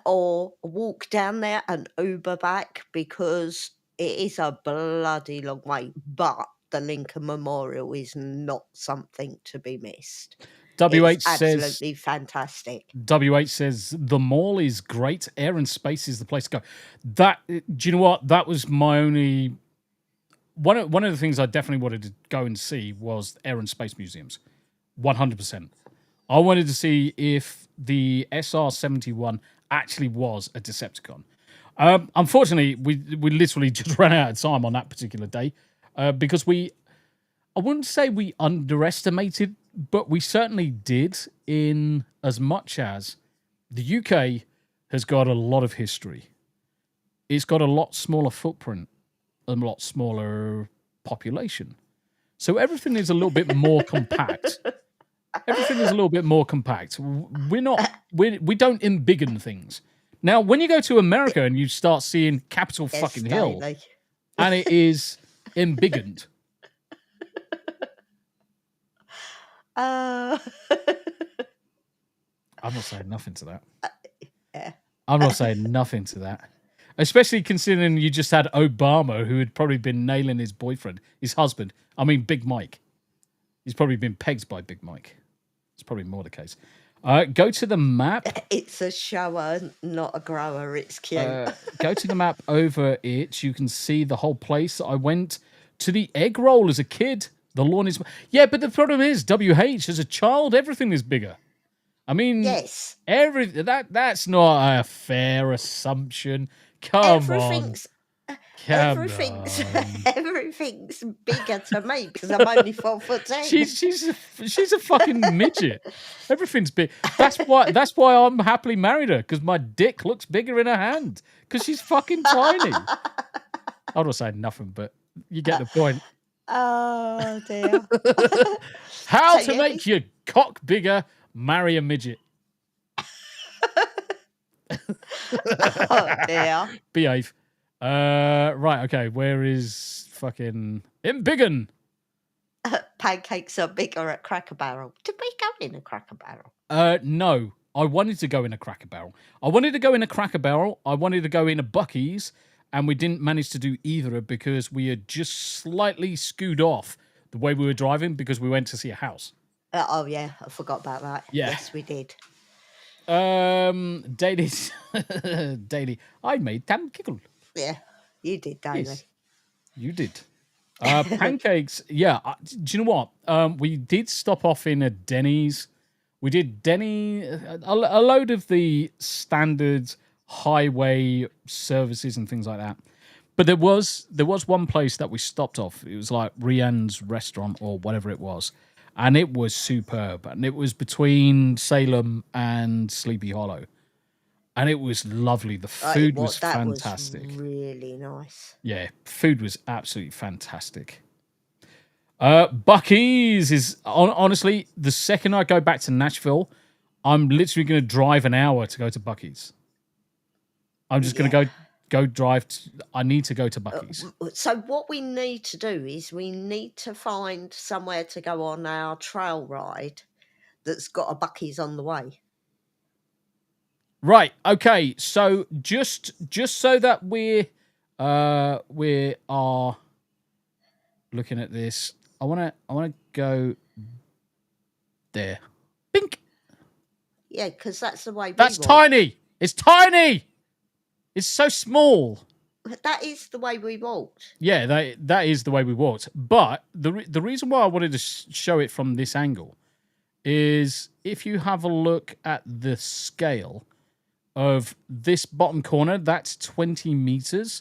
Or walk down there and Uber back, because it is a bloody long way. But the Lincoln Memorial is not something to be missed. WH It's says, absolutely fantastic. WH says the mall is great. Air and space is the place to go. That, do you know what? That was my only one of the things I definitely wanted to go and see was Air and Space Museums. 100%. I wanted to see if the SR-71 actually was a Decepticon. Unfortunately, we literally just ran out of time on that particular day because I wouldn't say we underestimated, but we certainly did, in as much as the UK has got a lot of history. It's got a lot smaller footprint, a lot smaller population. So everything is a little bit more compact. Everything is a little bit more compact. We don't embiggen things. Now, when you go to America and you start seeing Capitol fucking Hill, and it is embiggened. I'm not saying nothing to that. Yeah. I'm not saying nothing to that. Especially considering you just had Obama, who had probably been nailing his husband. I mean, Big Mike. He's probably been pegged by Big Mike. It's probably more the case. Go to the map. It's a shower, not a grower. It's cute. Go to the map over it. You can see the whole place. I went to the egg roll as a kid. The lawn is... Yeah, but the problem is, WH, as a child, everything is bigger. I mean... Yes. That's not a fair assumption. Come on. Everything's bigger to me because I'm only 4'10". She's a fucking midget. Everything's big. That's why I'm happily married her, because my dick looks bigger in her hand because she's fucking tiny. I'm not saying nothing, but you get the point. Oh dear. How to make your cock bigger? Marry a midget. Oh dear. Behave. Right, okay, where is fucking Embiggen? Pancakes are bigger at Cracker Barrel. Did we go in a Cracker Barrel? No. I wanted to go in a Cracker Barrel. I wanted to go in a Buc-ee's, and we didn't manage to do either because we had just slightly skewed off the way we were driving because we went to see a house. Oh yeah, I forgot about that. Yeah. Yes, we did. Daily. I made Tam Kickle. Yeah, you did, Daily. Yes, you did. Pancakes. Yeah. Do you know what? We did stop off in a Denny's. We did a load of the standard highway services and things like that. But there was one place that we stopped off. It was like Rianne's restaurant or whatever it was. And it was superb. And it was between Salem and Sleepy Hollow. And it was lovely. The food was fantastic. Was really nice. Yeah, food was absolutely fantastic. Buc-ee's is, honestly, the second I go back to Nashville, I'm literally going to drive an hour to go to Buc-ee's. I'm just going to go drive. I need to go to Buc-ee's. So what we need to do is we need to find somewhere to go on our trail ride that's got a Buc-ee's on the way. Right. Okay. So just so that we are looking at this, I want to go there. Bink. Yeah, because that's the way. That's tiny. It's tiny. It's so small. That is the way we walked. Yeah, that is the way we walked. But the reason why I wanted to show it from this angle is if you have a look at the scale of this bottom corner, that's 20 meters.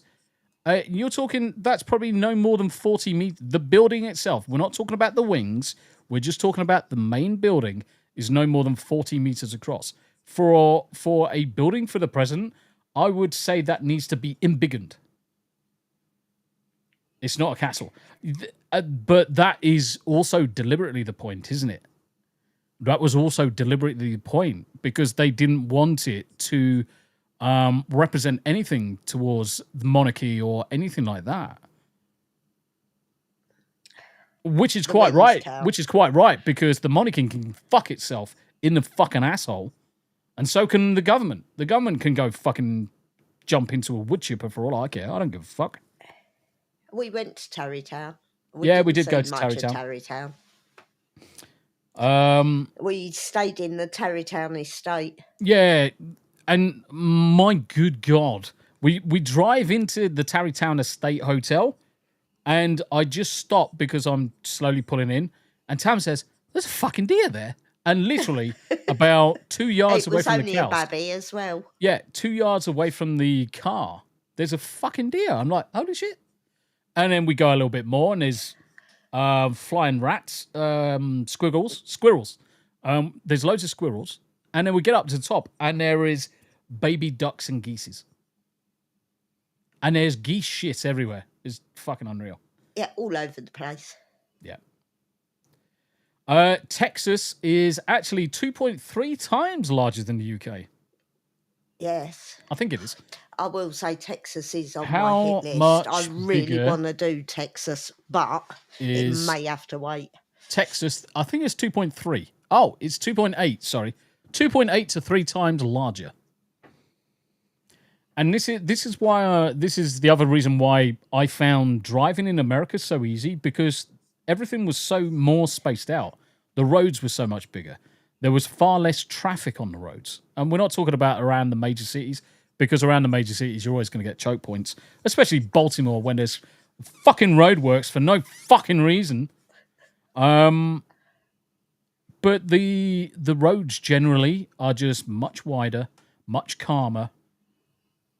You're talking, that's probably no more than 40 meters. The building itself, we're not talking about the wings. We're just talking about the main building is no more than 40 meters across. For a building for the president, I would say that needs to be embiggened. It's not a castle. But that is also deliberately the point, isn't it? That was also deliberately the point because they didn't want it to represent anything towards the monarchy or anything like that. Which is quite right. Which is quite right because the monarchy can fuck itself in the fucking asshole, and so can the government. The government can go fucking jump into a wood chipper for all I care. I don't give a fuck. We went to Tarrytown. We did go to Tarrytown. We stayed in the Tarrytown estate. Yeah, and my good God, we drive into the Tarrytown Estate Hotel, and I just stop because I'm slowly pulling in, and Tam says, "There's a fucking deer there," and literally about 2 yards away from the car. It was only a babby as well. Yeah, 2 yards away from the car, there's a fucking deer. I'm like, holy shit! And then we go a little bit more, and there's flying rats, squirrels. There's loads of squirrels. And then we get up to the top, and there is baby ducks and geese. And there's geese shit everywhere. It's fucking unreal. Yeah, all over the place. Yeah. Texas is actually 2.3 times larger than the UK. Yes. I think it is. I will say Texas is on How my hit list. much I really bigger want to do Texas, but it may have to wait. Texas, I think it's 2.3. Oh, it's 2.8, sorry. 2.8 to 3 times larger. And this is why this is the other reason why I found driving in America so easy, because everything was so more spaced out. The roads were so much bigger. There was far less traffic on the roads. And we're not talking about around the major cities, because around the major cities you're always going to get choke points, especially Baltimore when there's fucking roadworks for no fucking reason. But the roads generally are just much wider, much calmer.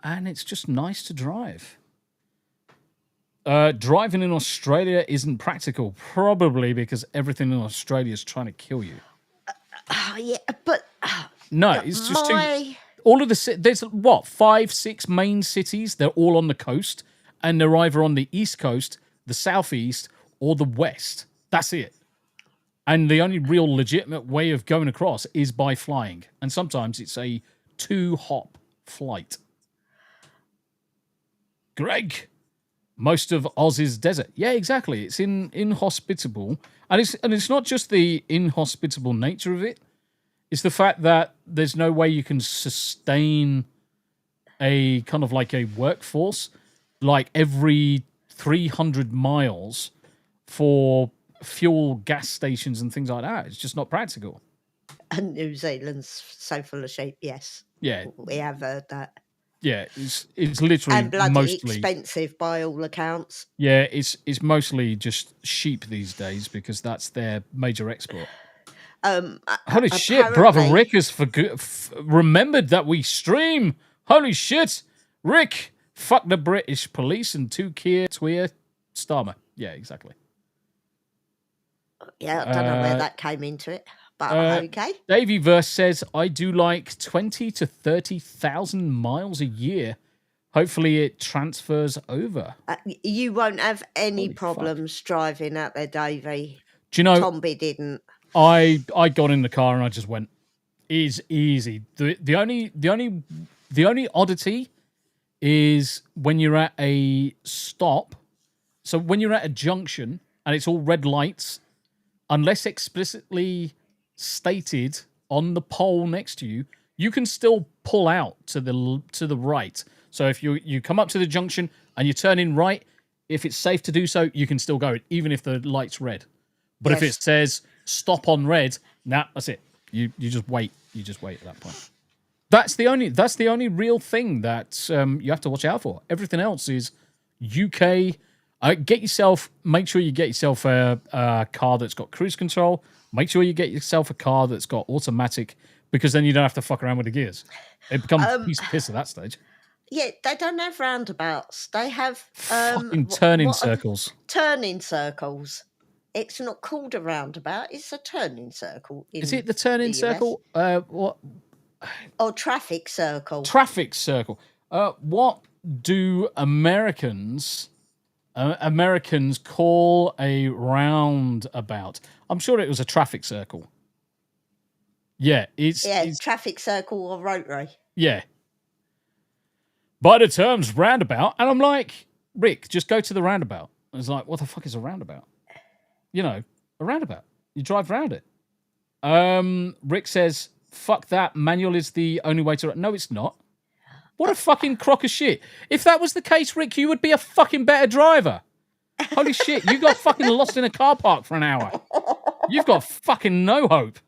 And it's just nice to drive. Driving in Australia isn't practical, probably because everything in Australia is trying to kill you. Yeah, but No, it's just all of there's 5, 6 main cities. They're all on the coast, and they're either on the east coast, the southeast, or the west. That's it. And the only real legitimate way of going across is by flying, and sometimes it's a 2-hop flight. Greg, most of Oz's desert. Yeah, exactly. It's inhospitable. And it's not just the inhospitable nature of it. It's the fact that there's no way you can sustain a kind of like a workforce like every 300 miles for fuel gas stations and things like that. It's just not practical. And New Zealand's so full of sheep, yes. Yeah. We have heard that. Yeah, it's literally And bloody mostly expensive by all accounts. Yeah, it's mostly just sheep these days because that's their major export. Holy shit, brother Rick has remembered that we stream. Holy shit, Rick, fuck the British police and 2 Keir Starmer. Yeah, exactly. Yeah, I don't know where that came into it, but okay. Davey Verse says, I do like 20 to 30,000 miles a year. Hopefully it transfers over. You won't have any problems driving out there, Davey. Do you know? Tombi didn't. I got in the car and I just went, "Is easy." The only oddity is when you're at a stop. So when you're at a junction and it's all red lights, unless explicitly stated on the pole next to you, you can still pull out to the right. So if you come up to the junction and you turn in right, if it's safe to do so, you can still go, even if the light's red. But if it says stop on red, that's it. You just wait. You just wait at that point. That's the only real thing that you have to watch out for. Everything else is UK. Make sure you get yourself a car that's got cruise control. Make sure you get yourself a car that's got automatic, because then you don't have to fuck around with the gears. It becomes a piece of piss at that stage. Yeah, they don't have roundabouts. They have fucking turning circles. Turning circles. It's not called a roundabout. It's a turning circle. Is it the turning circle? What? Oh, traffic circle. Traffic circle. What do Americans call a roundabout? I'm sure it was a traffic circle. Yeah, it's traffic circle or rotary. Yeah. By the terms roundabout, and I'm like, Rick, just go to the roundabout. And it's like, what the fuck is a roundabout? You know, a roundabout. You drive around it. Rick says, fuck that. Manual is the only way to... No, it's not. What a fucking crock of shit. If that was the case, Rick, you would be a fucking better driver. Holy shit, you got fucking lost in a car park for an hour. You've got fucking no hope.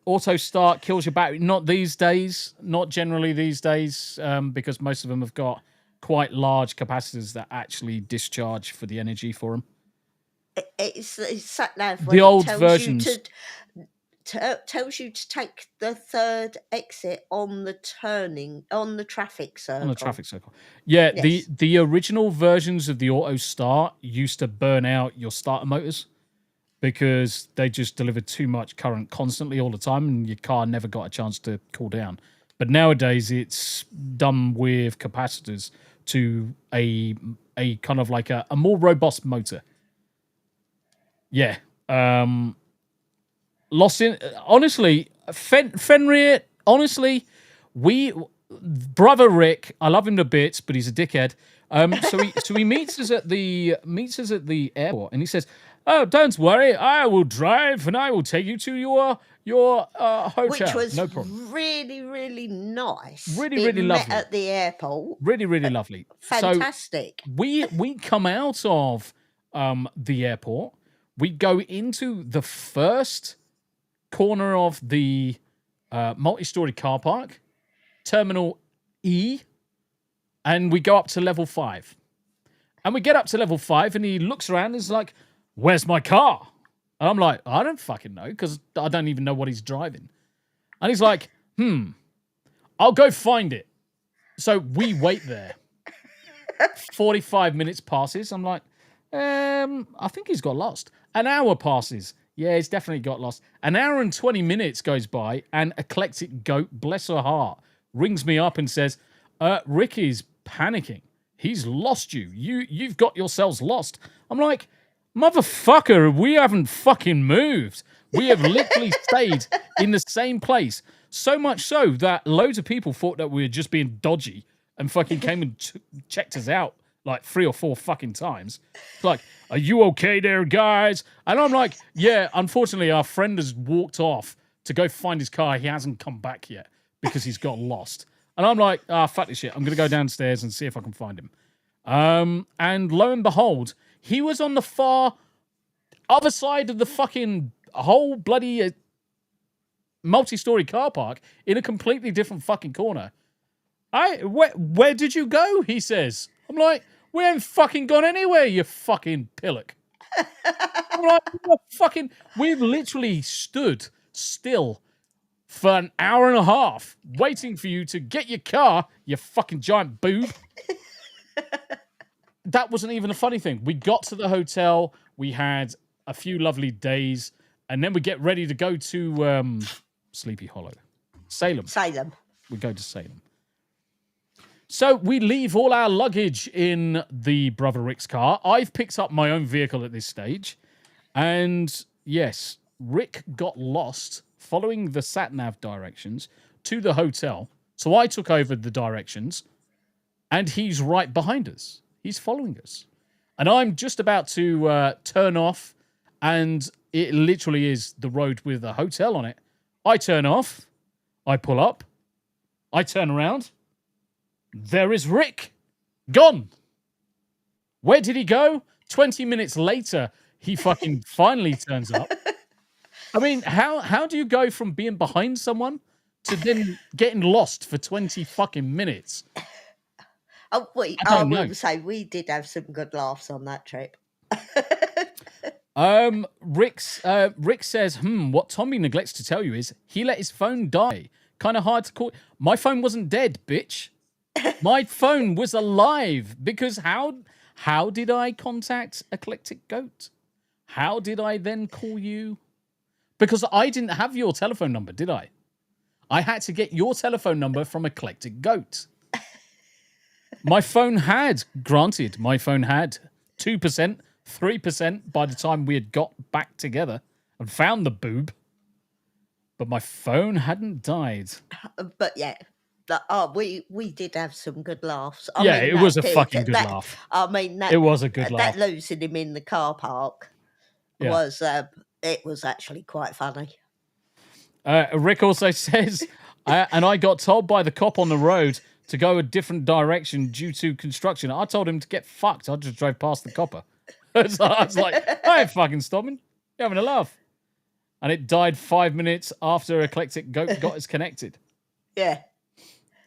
Auto start kills your battery. Not these days. Not generally these days, because most of them have got quite large capacitors that actually discharge for the energy for them. It's sat nav. The old versions. Tells you to take the third exit on the traffic circle. On the traffic circle. Yeah, yes. The original versions of the auto start used to burn out your starter motors because they just delivered too much current constantly all the time and your car never got a chance to cool down. But nowadays it's done with capacitors to a kind of like a more robust motor. Yeah. Lost in... Honestly, Fenrir, honestly, Brother Rick, I love him to bits, but he's a dickhead. So he meets us at the airport and he says, "Oh, don't worry, I will drive and I will take you to your hotel. Which was No problem. really, really nice. Really, Being really met lovely. at the airport. Really, really lovely. Fantastic. So we come out of the airport. We go into the first corner of the multi-story car park, Terminal E, and we go up to level 5. And we get up to level 5, and he looks around and is like, "Where's my car?" And I'm like, "I don't fucking know, because I don't even know what he's driving." And he's like, "I'll go find it." So we wait there. 45 minutes passes. I'm like, I think he's got lost. An hour passes. Yeah, he's definitely got lost. An hour and 20 minutes goes by, and Eclectic Goat, bless her heart, rings me up and says, Ricky's panicking. He's lost you. You've got yourselves lost. I'm like, motherfucker, we haven't fucking moved. We have literally stayed in the same place. So much so that loads of people thought that we were just being dodgy and fucking came and checked us out like 3 or 4 fucking times. It's like, "Are you okay there, guys?" And I'm like, "Yeah, unfortunately, our friend has walked off to go find his car. He hasn't come back yet because he's got lost." And I'm like, fuck this shit. I'm going to go downstairs and see if I can find him. And lo and behold, he was on the far other side of the fucking whole bloody multi-story car park in a completely different fucking corner. Where did you go? He says. I'm like, "We haven't fucking gone anywhere, you fucking pillock." I'm like, we've literally stood still for an hour and a half waiting for you to get your car, you fucking giant boob. That wasn't even a funny thing. We got to the hotel, we had a few lovely days, and then we get ready to go to Sleepy Hollow. Salem. We go to Salem. So we leave all our luggage in the Brother Rick's car. I've picked up my own vehicle at this stage. And yes, Rick got lost following the sat-nav directions to the hotel. So I took over the directions, and he's right behind us. He's following us. And I'm just about to turn off, and it literally is the road with a hotel on it. I turn off, I pull up, I turn around. There is Rick. Gone. Where did he go? 20 minutes later, he fucking finally turns up. I mean, how do you go from being behind someone to then getting lost for 20 fucking minutes? I will say we did have some good laughs on that trip. Rick says, what Tommy neglects to tell you is he let his phone die. Kind of hard to call. My phone wasn't dead, bitch. My phone was alive, because how did I contact Eclectic Goat? How did I then call you? Because I didn't have your telephone number, did I? I had to get your telephone number from Eclectic Goat. My phone had 2%, 3% by the time we had got back together and found the boob. But my phone hadn't died. But yeah, we did have some good laughs. It was a fucking good laugh. I mean, it was a good laugh. That losing him in the car park was actually quite funny. Rick also says, and I got told by the cop on the road to go a different direction due to construction. I told him to get fucked. I just drove past the copper. So I was like, I ain't fucking stopping. You're having a laugh. And it died 5 minutes after Eclectic Goat got us connected. Yeah.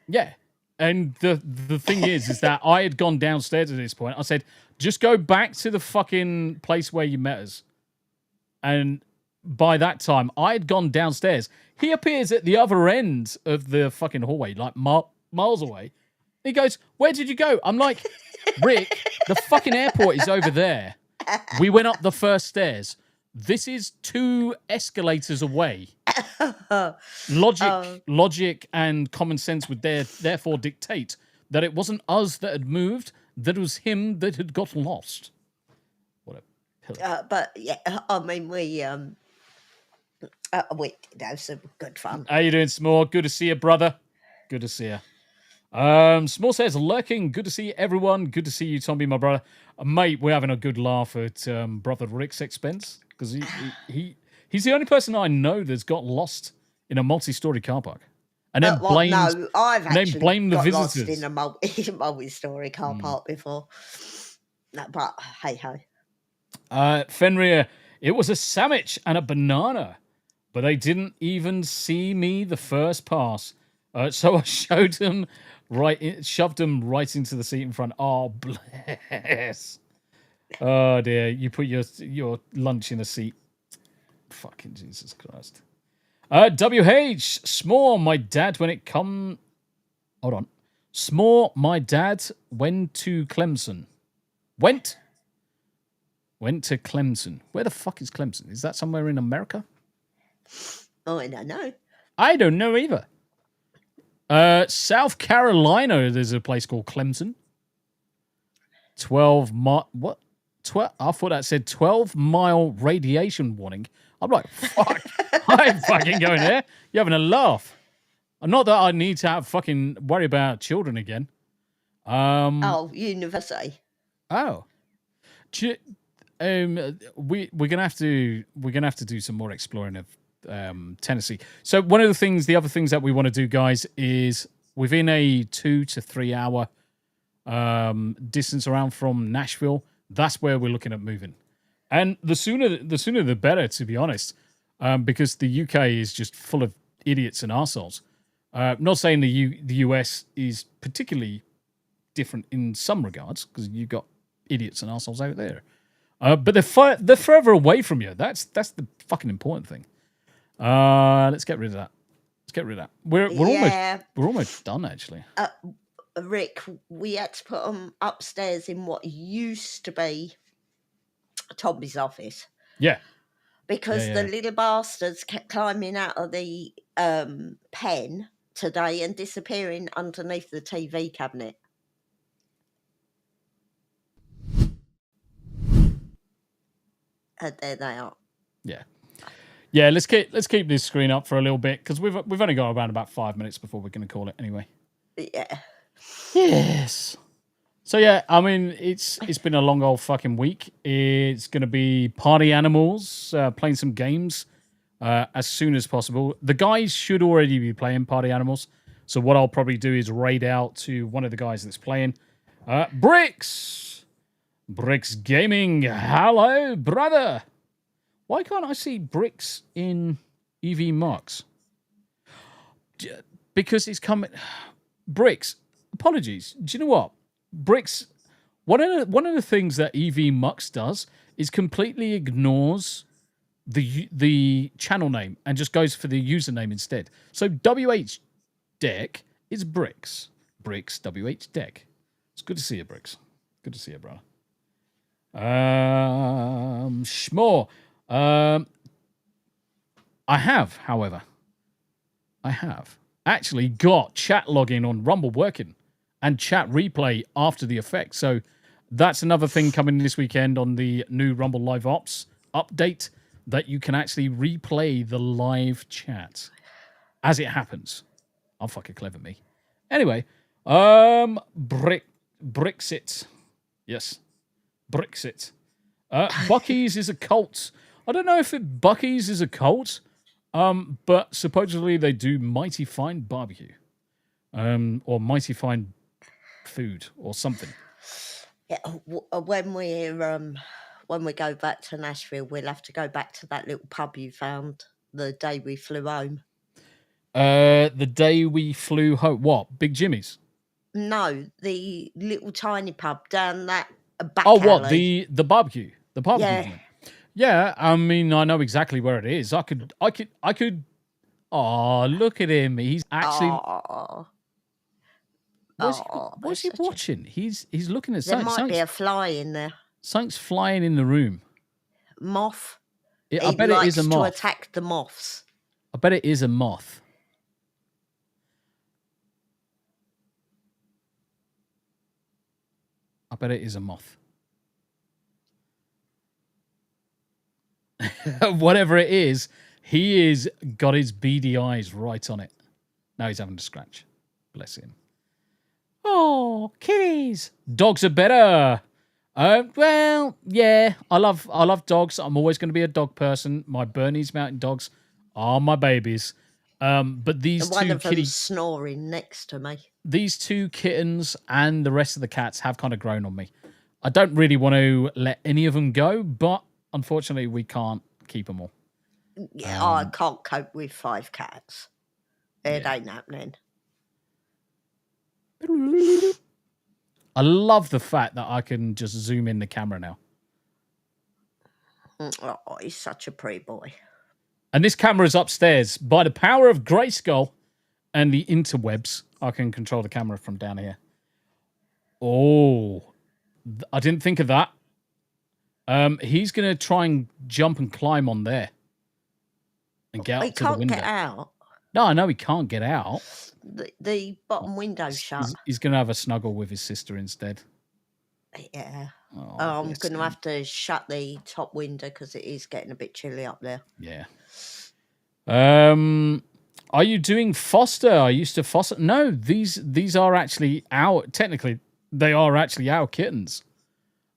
Yeah. And the thing is that I had gone downstairs at this point. I said, just go back to the fucking place where you met us. And by that time, I had gone downstairs. He appears at the other end of the fucking hallway, like miles away. He goes, "Where did you go?" I'm like, "Rick, the fucking airport is over there. We went up the first stairs. This is 2 escalators away." Logic and common sense would therefore dictate that it wasn't us that had moved, that it was him that had got lost. What a pillar. But yeah, I mean, we did have some good fun. How you doing, S'more? Good to see you, brother. Good to see you. Small says, lurking. Good to see everyone. Good to see you, Tombi, my brother. Mate, we're having a good laugh at brother Rick's expense because he's the only person I know that's got lost in a multi-story car park. And then no, I've actually blame the got visitors. lost in a multi-story car park before. No, but hey ho. Fenrir, it was a sandwich and a banana, but they didn't even see me the first pass. So I shoved them right into the seat in front. Oh, bless. Oh dear, you put your lunch in a seat. Fucking Jesus Christ. WH, Small, my dad when it come. Hold on. Small, my dad went to Clemson. Went to Clemson. Where the fuck is Clemson? Is that somewhere in America? Oh, I don't know. I don't know either. South Carolina, there's a place called Clemson. 12-mile... What? I thought that said 12-mile radiation warning. I'm like, fuck. I ain't fucking going there. You're having a laugh. Not that I need to have fucking worry about children again. University. Oh. We're gonna have to do some more exploring of Tennessee. So the other things that we want to do, guys, is within a 2 to 3 hour distance around from Nashville. That's where we're looking at moving, and the sooner the better, to be honest, because the UK is just full of idiots and arseholes. Not saying the US is particularly different in some regards, because you've got idiots and arseholes out there. But they're further away from you. That's the fucking important thing. Let's get rid of that. We're almost done, actually. Rick, we had to put them upstairs in what used to be Tombi's office. Yeah. Because the little bastards kept climbing out of the pen today and disappearing underneath the TV cabinet. And there they are. Yeah. Let's keep this screen up for a little bit, because we've only got around about 5 minutes before we're going to call it anyway. Yeah. Yes. So yeah, I mean, it's been a long old fucking week. It's going to be party animals, playing some games as soon as possible. The guys should already be playing party animals. So what I'll probably do is raid out to one of the guys that's playing. Bricks Gaming. Hello, brother. Why can't I see Bricks in EV Marks? Because it's coming. Bricks. Apologies. Do you know what? Bricks. One of the things that EV Mux does is completely ignores the channel name and just goes for the username instead. So WH Deck is Bricks. Bricks WH Deck. It's good to see you, Bricks. Good to see you, brother. Schmore. I have, however, actually got chat login on Rumble working and chat replay after the effect. So that's another thing coming this weekend on the new Rumble Live Ops update, that you can actually replay the live chat as it happens. I'm fucking clever, me. Anyway, Brexit. Yes, Brexit. Bucky's is a cult. I don't know if Bucky's is a cult, but supposedly they do mighty fine barbecue, or mighty fine food or something. Yeah, when we go back to Nashville, we'll have to go back to that little pub you found the day we flew home. The day we flew home. What? Big Jimmy's? No, the little tiny pub down that back Oh, alley. what? The barbecue? The barbecue? Yeah. Yeah, I mean, I know exactly where it is. I could. Oh, look at him. He's actually. What's he watching? He's looking at something. There might be a fly in there. Something's flying in the room. Moth. I bet it is a moth. To attack the moths. I bet it is a moth. I bet it is a moth. Whatever it is, he is got his beady eyes right on it. Now he's having to scratch. Bless him. Oh, kitties. Dogs are better. Well, yeah, I love dogs. I'm always going to be a dog person. My Bernese Mountain Dogs are my babies. But these One two of them's snoring next to me. these two kittens and the rest of the cats have kind of grown on me. I don't really want to let any of them go, but unfortunately, we can't keep them all. Yeah, I can't cope with 5 cats. It ain't happening. I love the fact that I can just zoom in the camera now. Oh, he's such a pretty boy. And this camera is upstairs. By the power of Grayskull and the interwebs, I can control the camera from down here. Oh, I didn't think of that. He's going to try and jump and climb on there. And get He up to the can't window. get out. No, I know he can't get out. The bottom window's shut. He's going to have a snuggle with his sister instead. Yeah. Oh, I'm bless going to him. have to shut the top window because it is getting a bit chilly up there. Yeah. Are you doing foster? I used to foster. No, these are actually technically they are actually our kittens.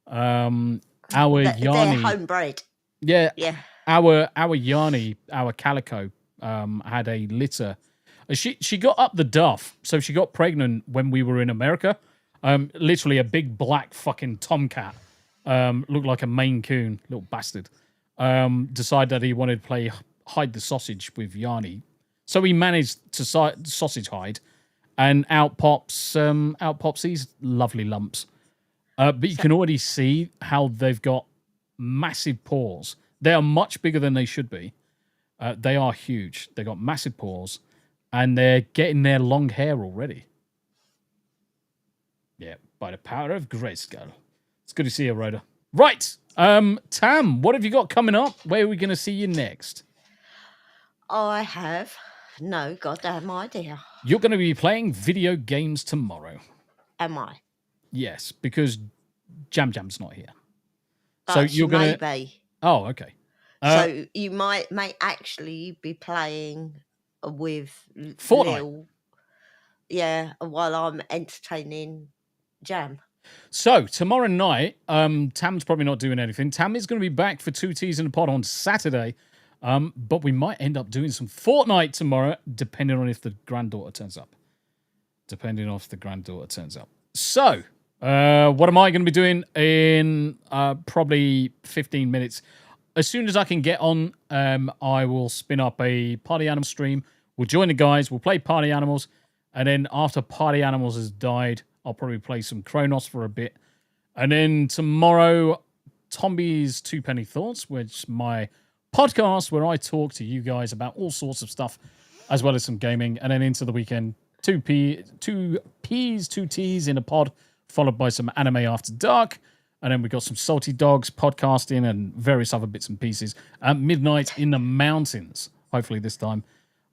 Our They're Yanni. homebred. Yeah. Yeah. Our Yanni, our calico, had a litter. She got up the duff, so she got pregnant when we were in America. Literally a big black fucking tomcat. Looked like a Maine Coon, little bastard. Decided that he wanted to play hide the sausage with Yanni. So he managed to sausage hide, and out pops these lovely lumps. But you can already see how they've got massive paws. They are much bigger than they should be. They are huge. They got massive paws, and they're getting their long hair already. Yeah, by the power of Grayskull. It's good to see you, Rhoda. Right, Tam, what have you got coming up? Where are we going to see you next? I have no goddamn idea. You're going to be playing video games tomorrow. Am I? Yes, because Jam Jam's not here. But So you're going to... maybe. Oh, okay. So you may actually be playing with Fortnite. Lil, yeah, while I'm entertaining Jam. So tomorrow night, Tam's probably not doing anything. Tam is going to be back for 2 Teas in a Pod on Saturday, but we might end up doing some Fortnite tomorrow, depending on if the granddaughter turns up. So, what am I going to be doing in probably 15 minutes? As soon as I can get on, I will spin up a Party Animal stream. We'll join the guys. We'll play Party Animals. And then after Party Animals has died, I'll probably play some Kronos for a bit. And then tomorrow, Tombi's Two Penny Thoughts, which is my podcast where I talk to you guys about all sorts of stuff, as well as some gaming. And then into the weekend, 2 Ts in a pod, followed by some anime after dark. And then we got some Salty Dogs, podcasting, and various other bits and pieces at midnight in the mountains. Hopefully this time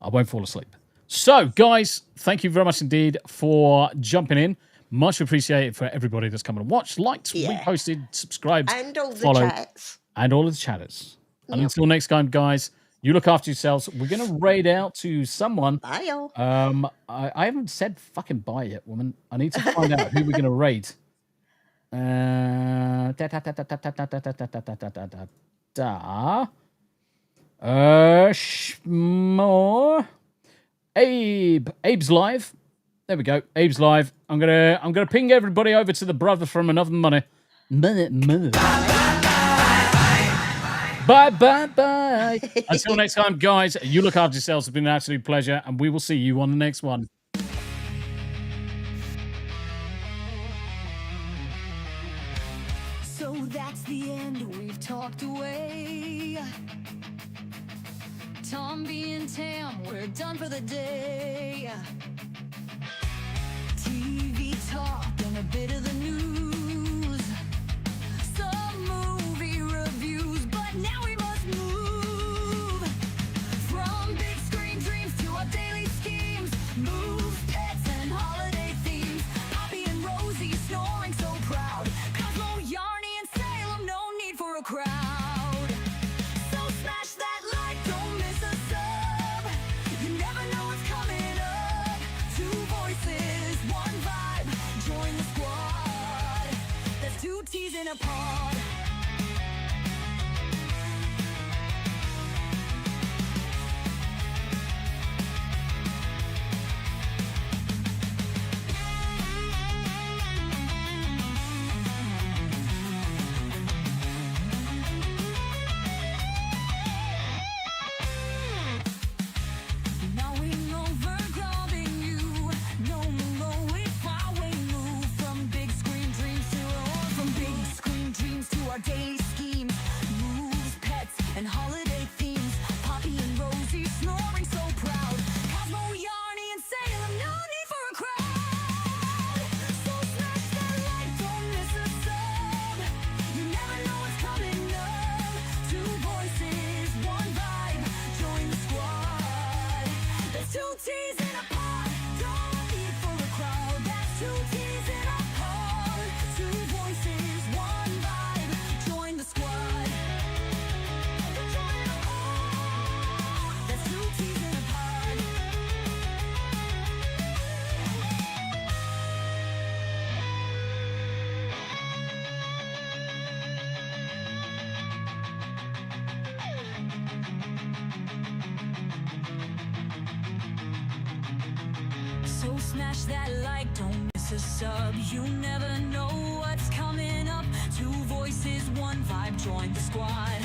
I won't fall asleep. So, guys, thank you very much indeed for jumping in. Much appreciated for everybody that's come and watched, liked, reposted, subscribed, And all the followed, chats. and all of the chatters. And until next time, guys, you look after yourselves. We're going to raid out to someone. Bye, y'all. I haven't said fucking bye yet, woman. I need to find out who we're going to raid. More. Abe's live. There we go. Abe's live. I'm gonna ping everybody over to the brother from another money. Bye. Until next time, guys. You look after yourselves. It's been an absolute pleasure, and we will see you on the next one. So that's the end, we've talked away. Tombi and Tam, we're done for the day. TV talk and a bit of the news. Some movie reviews, but now we must move. From big screen dreams to our daily schemes. Move, pets, and holiday themes. Poppy and Rosie snoring so proud. Cosmo, Yarny, and Salem, no need for a crowd. So smash that like, don't miss a sub. You never know what's coming up. 2 voices, 1 vibe. a pod. Knowing overgrowing you, no more if I we move from big screen dreams to our daily schemes, moves, pets, and holiday themes. Poppy and Rosie snoring so proud. Cosmo, Yarny, and Salem, no need for a crowd. So smash that like, don't miss a sub. You never know what's coming up. Two voices, one vibe, join the squad. There's two T's in a pod, don't need for a crowd. That's two T's in a pod. Two voices, one vibe, join the squad. Join a pod. That's two T's in a pod. So smash that like, don't miss a sub. You never know what's coming up. Two voices, one vibe, join the squad.